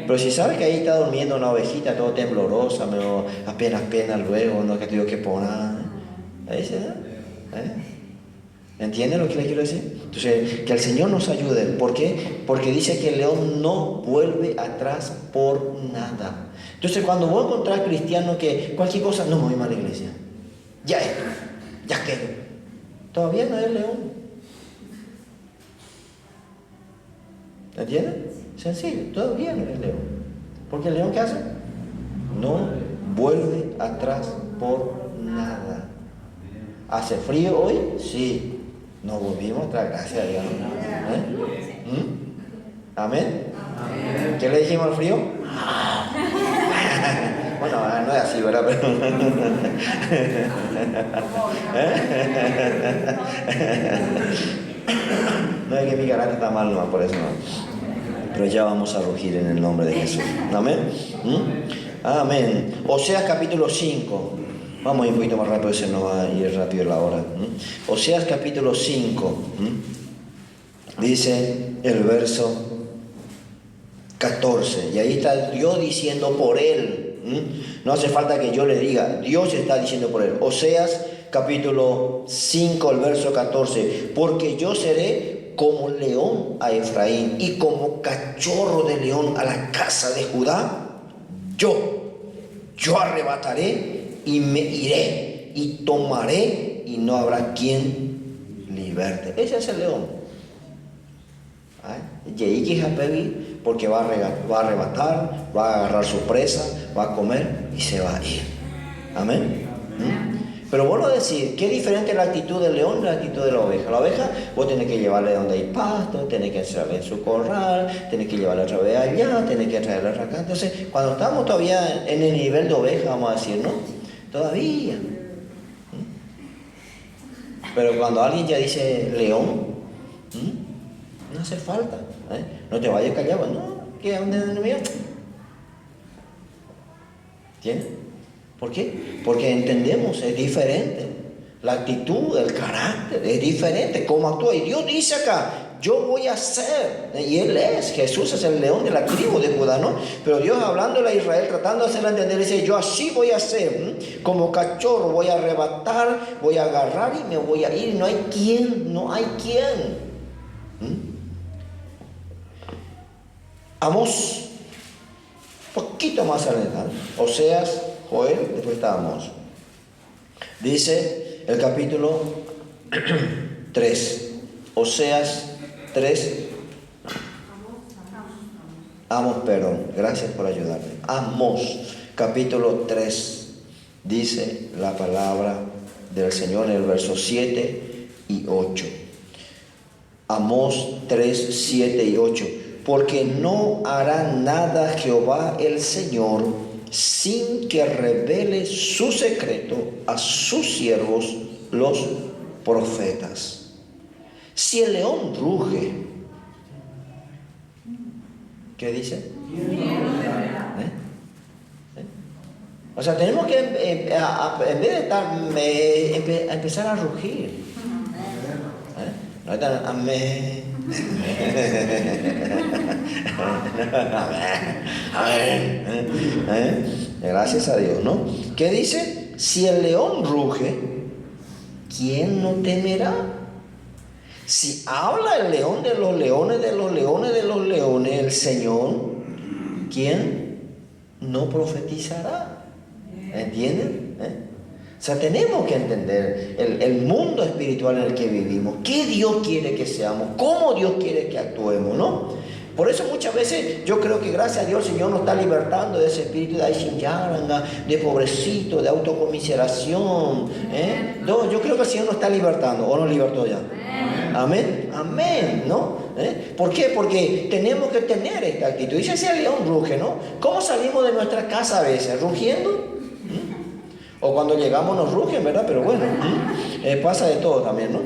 Speaker 1: Pero si sabe que ahí está durmiendo una ovejita todo temblorosa, apenas luego, no que te digo que poner, ahí se da. ¿Entienden lo que le quiero decir? Entonces, que el Señor nos ayude. ¿Por qué? Porque dice que el león no vuelve atrás por nada. Entonces, cuando vos encontrás cristianos que cualquier cosa, no me voy más a la iglesia. Ya quedo. Todavía no es el león. ¿Entienden? Sencillo, todavía no es el león. Porque el león, ¿qué hace? No vuelve atrás por nada. ¿Hace frío hoy? Sí. Nos volvimos atrás, gracias a Dios. ¿Amén? ¿Qué le dijimos al frío? Bueno, no es así, ¿verdad? Pero... no es que mi carácter está mal, no, por eso no. Pero ya vamos a rugir en el nombre de Jesús. ¿Amén? Amén. Oseas capítulo 5. Vamos a ir un poquito más rápido, se nos va a ir rápido la hora. Oseas capítulo 5. Dice el verso 14. Y ahí está Dios diciendo por él. No hace falta que yo le diga, Dios está diciendo por él. Oseas capítulo 5, el verso 14. Porque yo seré como león a Efraín y como cachorro de león a la casa de Judá. Yo arrebataré y me iré y tomaré y no habrá quien liberte. Ese es el león. Porque va a arrebatar, va a agarrar su presa, va a comer y se va a ir. Amén. Pero vuelvo a decir, qué diferente es la actitud del león de la actitud de la oveja. La oveja, vos tenés que llevarle donde hay pasto, tenés que encerrarle en su corral, tenés que llevarle otra vez allá, tenés que traerle acá. Entonces, cuando estamos todavía en el nivel de oveja, vamos a decir, ¿no? Todavía. Pero cuando alguien ya dice león, no hace falta. No te vayas callado, no, que es un enemigo. ¿Entiendes? ¿Por qué? Porque entendemos, es diferente. La actitud, el carácter es diferente. Cómo actúa. Y Dios dice acá, yo voy a hacer. Y Jesús es el león de la tribu de Judá, ¿no? Pero Dios hablándole a Israel, tratando de hacerle entender, dice, yo así voy a hacer. Como cachorro voy a arrebatar, voy a agarrar y me voy a ir. No hay quien. Amós, poquito más adelante. Oseas, Joel, después está Amós. Dice el capítulo 3. Oseas 3. Amós, perdón. Gracias por ayudarme. Amós, capítulo 3. Dice la palabra del Señor en el verso 7 y 8. Amós 3, 7 y 8. Porque no hará nada Jehová el Señor sin que revele su secreto a sus siervos los profetas. Si el león ruge, ¿qué dice? O sea, tenemos que en vez de estar empezar a rugir. No están amén. Gracias a Dios, ¿no? ¿Qué dice? Si el león ruge, ¿quién no temerá? Si habla el león de los leones, de los leones, de los leones, el Señor, ¿quién no profetizará? ¿Entienden? O sea, tenemos que entender el mundo espiritual en el que vivimos, qué Dios quiere que seamos, cómo Dios quiere que actuemos, ¿no? Por eso muchas veces yo creo que gracias a Dios el Señor nos está libertando de ese espíritu de Aishinyaranga, de pobrecito, de autocomiseración. No, yo creo que el Señor nos está libertando, ¿o nos libertó ya? Amén, amén, ¿no? ¿Por qué? Porque tenemos que tener esta actitud. Dice, si el león ruge, ¿no? ¿Cómo salimos de nuestra casa a veces? ¿Rugiendo? O cuando llegamos nos rugen, ¿verdad? Pero bueno, pasa de todo también, ¿no?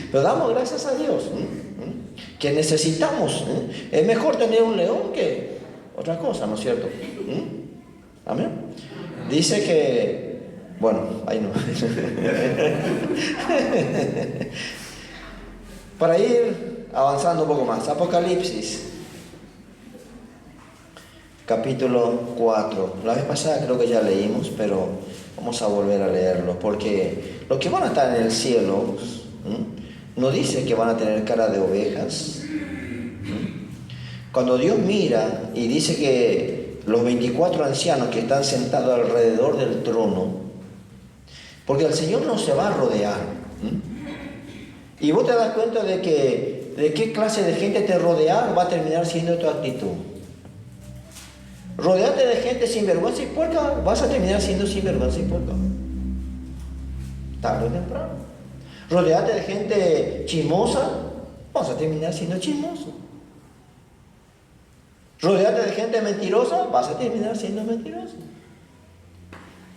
Speaker 1: Pero damos gracias a Dios, que necesitamos. Es mejor tener un león que otra cosa, ¿no es cierto? Amén. Dice que, bueno, ahí no. Para ir avanzando un poco más, Apocalipsis, capítulo 4. La vez pasada creo que ya leímos, pero vamos a volver a leerlo, porque los que van a estar en el cielo, no dice que van a tener cara de ovejas. Cuando Dios mira y dice que los 24 ancianos que están sentados alrededor del trono, porque el Señor no se va a rodear. Y vos te das cuenta de que de qué clase de gente te rodear va a terminar siendo tu actitud. Rodearte de gente sinvergüenza y puerca, vas a terminar siendo sinvergüenza y puerca. Tarde o temprano. Rodearte de gente chismosa, vas a terminar siendo chismoso. Rodearte de gente mentirosa, vas a terminar siendo mentiroso.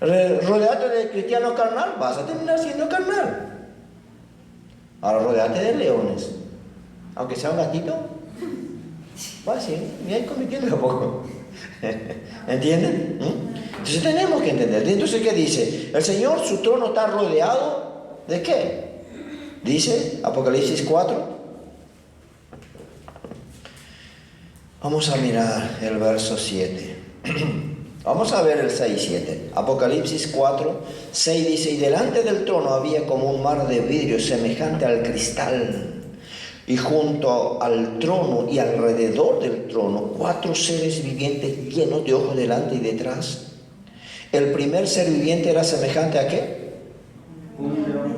Speaker 1: Rodearte de cristiano carnal, vas a terminar siendo carnal. Ahora rodearte de leones, aunque sea un gatito, va a ser, bien cometiendo un poco. ¿Entienden? Entonces tenemos que entender. Entonces, ¿qué dice? El Señor, su trono está rodeado ¿de qué? Dice Apocalipsis 4. Vamos a mirar el verso 7. Vamos a ver el 6 y 7. Apocalipsis 4, 6 dice: y delante del trono había como un mar de vidrio semejante al cristal. Y junto al trono y alrededor del trono, 4 seres vivientes llenos de ojos delante y detrás. El primer ser viviente era semejante a ¿qué?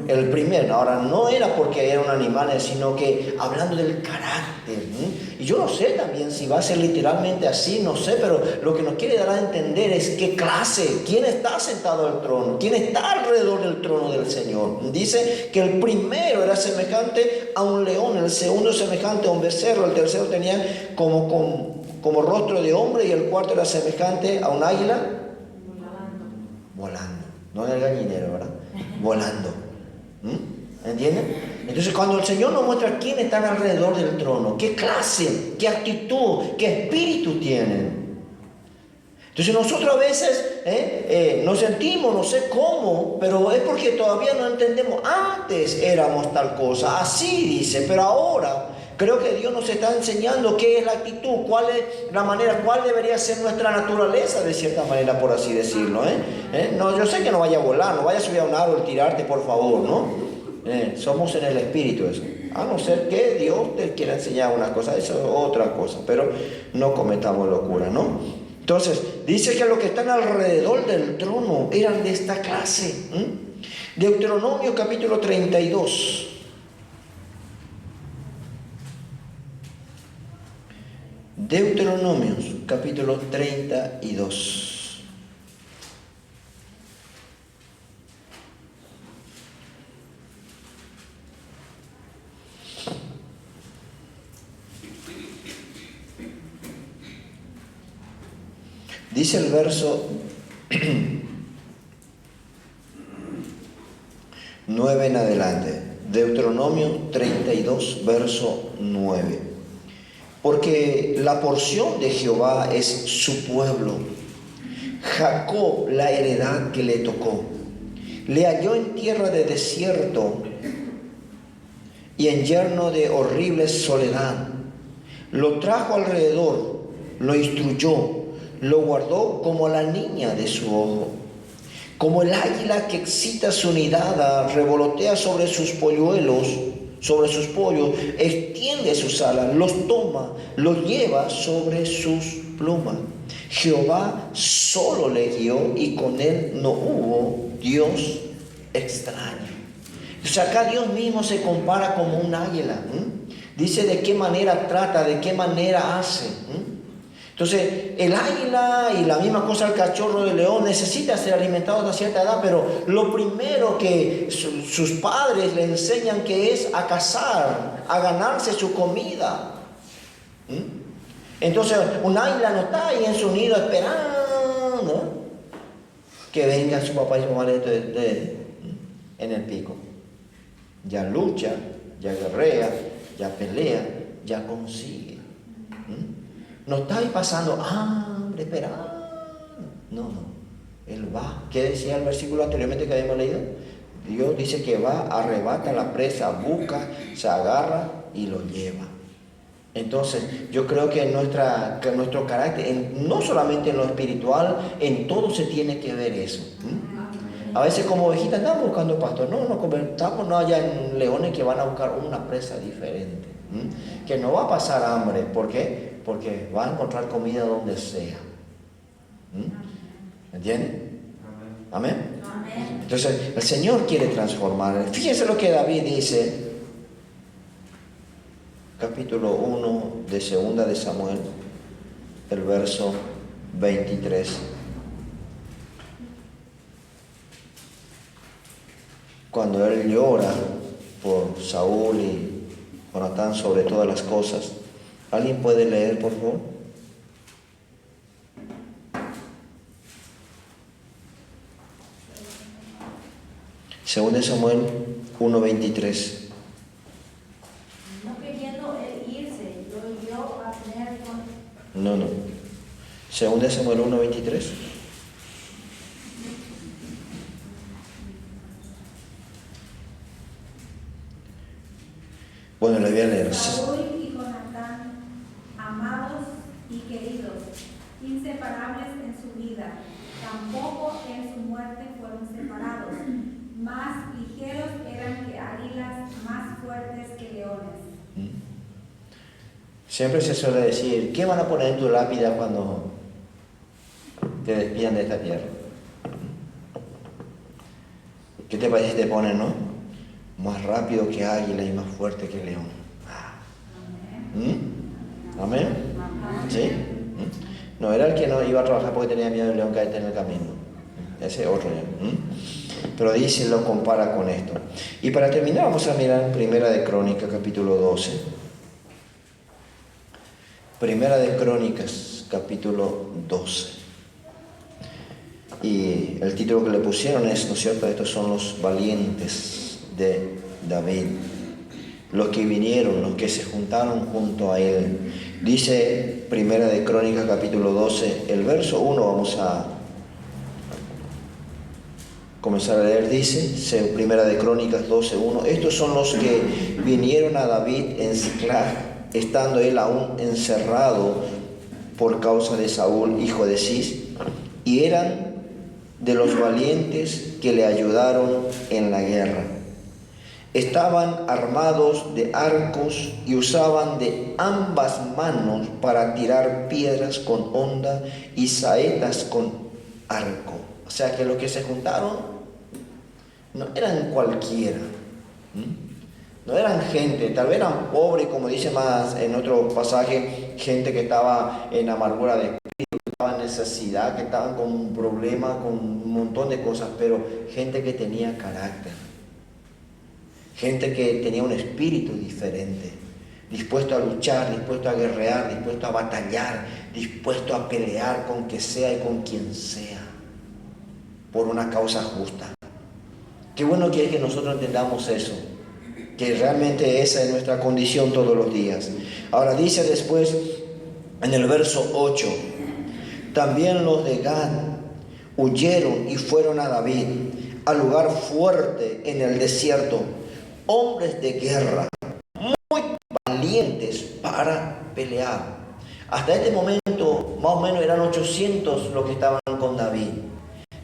Speaker 1: El primero. Ahora, no era porque era un animal, sino que hablando del carácter. Y yo no sé también si va a ser literalmente así, no sé, pero lo que nos quiere dar a entender es qué clase, quién está sentado al trono, quién está alrededor del trono del Señor. Dice que el primero era semejante a un león, el segundo semejante a un becerro, el tercero tenía como rostro de hombre y el cuarto era semejante a un águila volando. No en el gallinero, ¿verdad? Volando. ¿Entienden? Entonces cuando el Señor nos muestra quién están alrededor del trono, qué clase, qué actitud, qué espíritu tienen. Entonces nosotros a veces nos sentimos, no sé cómo, pero es porque todavía no entendemos. Antes éramos tal cosa, así dice, pero ahora creo que Dios nos está enseñando qué es la actitud, cuál es la manera, cuál debería ser nuestra naturaleza, de cierta manera, por así decirlo. No, yo sé que no vaya a volar, no vaya a subir a un árbol y tirarte, por favor, ¿no? Somos en el espíritu eso. A no ser que Dios te quiera enseñar una cosa, eso es otra cosa, pero no cometamos locura, ¿no? Entonces, dice que los que están alrededor del trono eran de esta clase. Deuteronomio capítulo 32. Deuteronomio capítulo 32. Dice el verso 9 en adelante. Deuteronomio 32, verso 9. Porque la porción de Jehová es su pueblo, Jacob la heredad que le tocó. Le halló en tierra de desierto y en yerno de horrible soledad. Lo trajo alrededor, lo instruyó, lo guardó como la niña de su ojo. Como el águila que excita su nidada, revolotea sobre sus polluelos, sobre sus pollos, extiende sus alas, los toma, los lleva sobre sus plumas. Jehová solo le guió y con él no hubo Dios extraño. O sea, acá Dios mismo se compara como un águila. Dice de qué manera trata, de qué manera hace. Entonces, el águila y la misma cosa el cachorro de león necesita ser alimentado a cierta edad, pero lo primero que sus padres le enseñan que es a cazar, a ganarse su comida. Entonces, un águila no está ahí en su nido esperando que venga su papá y su mamá en el pico. Ya lucha, ya guerrea, ya pelea, ya consigue. No está ahí pasando hambre, esperando. No. Él va. ¿Qué decía el versículo anteriormente que habíamos leído? Dios dice que va, arrebata la presa, busca, se agarra y lo lleva. Entonces, yo creo que nuestro carácter, no solamente en lo espiritual, en todo se tiene que ver eso. A veces como ovejitas andamos buscando pastor. Estamos no allá en leones que van a buscar una presa diferente. Que no va a pasar hambre. ¿Por qué? Porque va a encontrar comida donde sea. ¿Entienden? Amén. Entonces, el Señor quiere transformar. Fíjense lo que David dice. Capítulo 1 de Segunda de Samuel, el verso 23. Cuando él llora por Saúl y Jonatán sobre todas las cosas. ¿Alguien puede leer, por favor? Segunda de Samuel 1:23.
Speaker 2: No queriendo él irse, lo envió a tener con...
Speaker 1: No. Segunda de Samuel 1:23. Bueno, le voy a leer.
Speaker 2: Saúl y Jonatán, amados y queridos, inseparables en su vida, tampoco en su muerte fueron separados. Más ligeros eran que águilas, más fuertes que leones.
Speaker 1: Siempre se suele decir, ¿qué van a poner en tu lápida cuando te despidan de esta tierra? ¿Qué te parece si te ponen, no? Más rápido que águila y más fuerte que león. ¿Amén? ¿Sí? No, era el que no iba a trabajar porque tenía miedo del león caerte en el camino. Ese otro ya. Pero dice, lo compara con esto. Y para terminar vamos a mirar Primera de Crónicas, capítulo 12. Primera de Crónicas, capítulo 12. Y el título que le pusieron es, ¿no es cierto? Estos son los valientes de David, los que vinieron, los que se juntaron junto a él. Dice Primera de Crónicas capítulo 12, el verso 1 vamos a comenzar a leer. Dice Primera de Crónicas 12:1, estos son los que vinieron a David en Siclag, estando él aún encerrado por causa de Saúl, hijo de Cis, y eran de los valientes que le ayudaron en la guerra. Estaban armados de arcos y usaban de ambas manos para tirar piedras con honda y saetas con arco. O sea que los que se juntaron no eran cualquiera, no eran gente, tal vez eran pobres, como dice más en otro pasaje, gente que estaba en amargura de espíritu, que estaba en necesidad, que estaban con un problema, con un montón de cosas, pero gente que tenía carácter. Gente que tenía un espíritu diferente, dispuesto a luchar, dispuesto a guerrear, dispuesto a batallar, dispuesto a pelear con que sea y con quien sea, por una causa justa. Qué bueno que es que nosotros entendamos eso, que realmente esa es nuestra condición todos los días. Ahora dice después en el verso 8, también los de Gad huyeron y fueron a David, al lugar fuerte en el desierto, hombres de guerra, muy valientes para pelear. Hasta este momento, más o menos eran 800 los que estaban con David.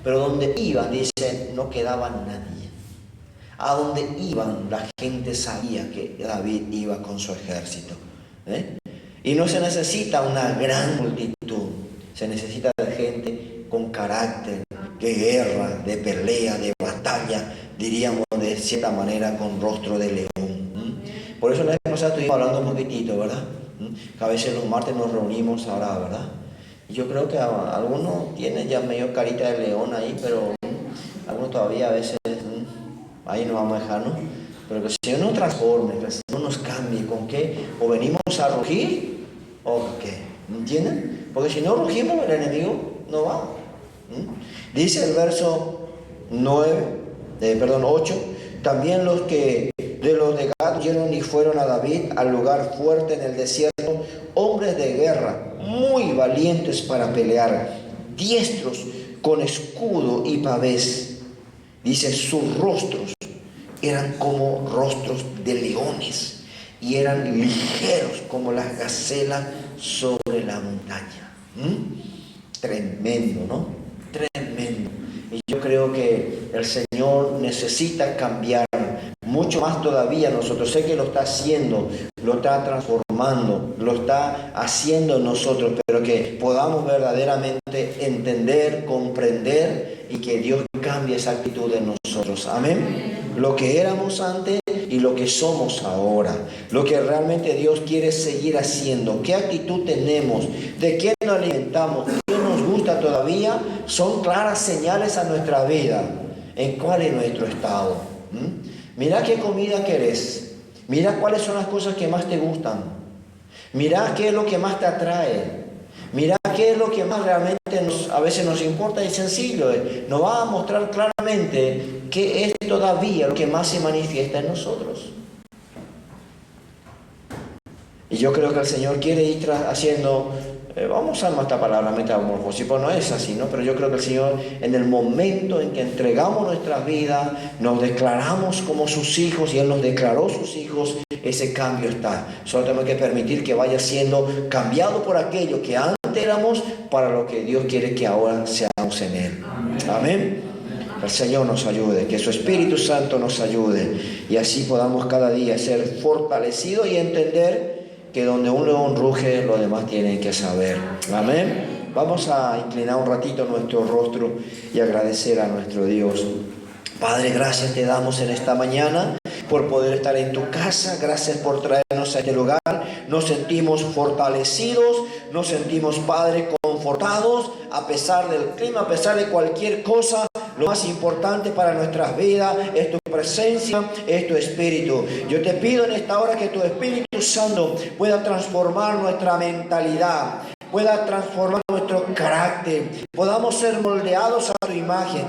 Speaker 1: Pero donde iban, dice, no quedaba nadie. A donde iban, la gente sabía que David iba con su ejército. Y no se necesita una gran multitud, se necesita de gente con carácter, de guerra, de pelea, de batalla, diríamos de cierta manera con rostro de león. Por eso la vez pasada estuvimos hablando un poquitito, ¿verdad? Que a veces los martes nos reunimos ahora, ¿verdad? Y yo creo que algunos tienen ya medio carita de león ahí, pero algunos todavía a veces ahí nos vamos a dejar, ¿no? Pero que el Señor nos transforme, que el Señor nos cambie. ¿Con qué? O venimos a rugir o qué. ¿Entienden? Porque si no rugimos, el enemigo no va. Dice el verso 8, también los que de los de Gad huyeron y fueron a David al lugar fuerte en el desierto, hombres de guerra, muy valientes para pelear, diestros con escudo y pavés. Dice, sus rostros eran como rostros de leones y eran ligeros como las gacelas sobre la montaña. Tremendo, ¿no? Tremendo. Y yo creo que el Señor necesita cambiar mucho más todavía nosotros. Sé que lo está haciendo, lo está transformando, lo está haciendo en nosotros, pero que podamos verdaderamente entender, comprender y que Dios cambie esa actitud en nosotros. Amén. Lo que éramos antes y lo que somos ahora, lo que realmente Dios quiere seguir haciendo, qué actitud tenemos, de qué nos alimentamos, qué nos gusta todavía, son claras señales a nuestra vida, en cuál es nuestro estado. Mira qué comida querés, mira cuáles son las cosas que más te gustan, mira qué es lo que más te atrae, mira qué es lo que más realmente a veces nos importa. Y sencillo, nos va a mostrar claramente qué es todavía lo que más se manifiesta en nosotros. Y yo creo que el Señor quiere ir haciendo, vamos a usar más esta palabra, metamorfosis, pues no es así, ¿no? Pero yo creo que el Señor, en el momento en que entregamos nuestras vidas, nos declaramos como sus hijos y Él nos declaró sus hijos, ese cambio está. Solo tenemos que permitir que vaya siendo cambiado por aquello que antes éramos para lo que Dios quiere que ahora seamos en Él. Amén. El Señor nos ayude, que su Espíritu Santo nos ayude y así podamos cada día ser fortalecidos y entender que donde un león ruge, los demás tienen que saber. Amén. Vamos a inclinar un ratito nuestro rostro y agradecer a nuestro Dios. Padre, gracias te damos en esta mañana por poder estar en tu casa. Gracias por traernos a este lugar. Nos sentimos fortalecidos, nos sentimos, Padre, confortados a pesar del clima, a pesar de cualquier cosa. Lo más importante para nuestras vidas es tu presencia, es tu Espíritu. Yo te pido en esta hora que tu Espíritu Santo pueda transformar nuestra mentalidad, pueda transformar nuestro carácter, podamos ser moldeados a tu imagen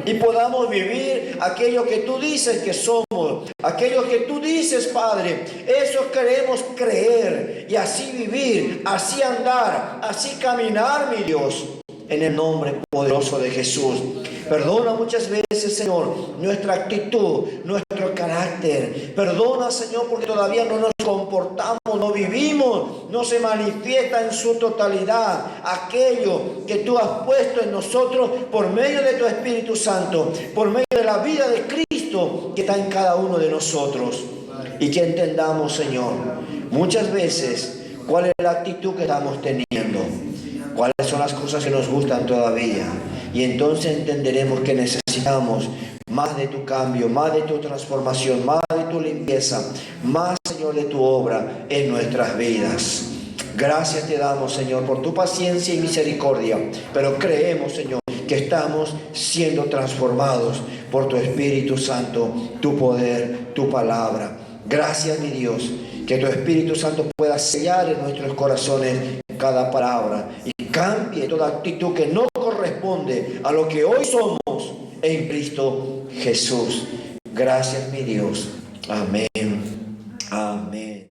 Speaker 1: y podamos vivir aquello que tú dices que somos, aquello que tú dices, Padre. Eso queremos creer y así vivir, así andar, así caminar, mi Dios, en el nombre poderoso de Jesús. Perdona muchas veces, Señor, nuestra actitud, nuestro carácter. Perdona, Señor, porque todavía no nos comportamos, no vivimos, no se manifiesta en su totalidad aquello que tú has puesto en nosotros por medio de tu Espíritu Santo, por medio de la vida de Cristo que está en cada uno de nosotros. Y que entendamos, Señor, muchas veces cuál es la actitud que estamos teniendo, cuáles son las cosas que nos gustan todavía. Y entonces entenderemos que necesitamos más de tu cambio, más de tu transformación, más de tu limpieza, más, Señor, de tu obra en nuestras vidas. Gracias te damos, Señor, por tu paciencia y misericordia, pero creemos, Señor, que estamos siendo transformados por tu Espíritu Santo, tu poder, tu palabra. Gracias, mi Dios, que tu Espíritu Santo pueda sellar en nuestros corazones cada palabra y cambie toda actitud que no corresponde a lo que hoy somos en Cristo Jesús. Gracias, mi Dios. Amén. Amén.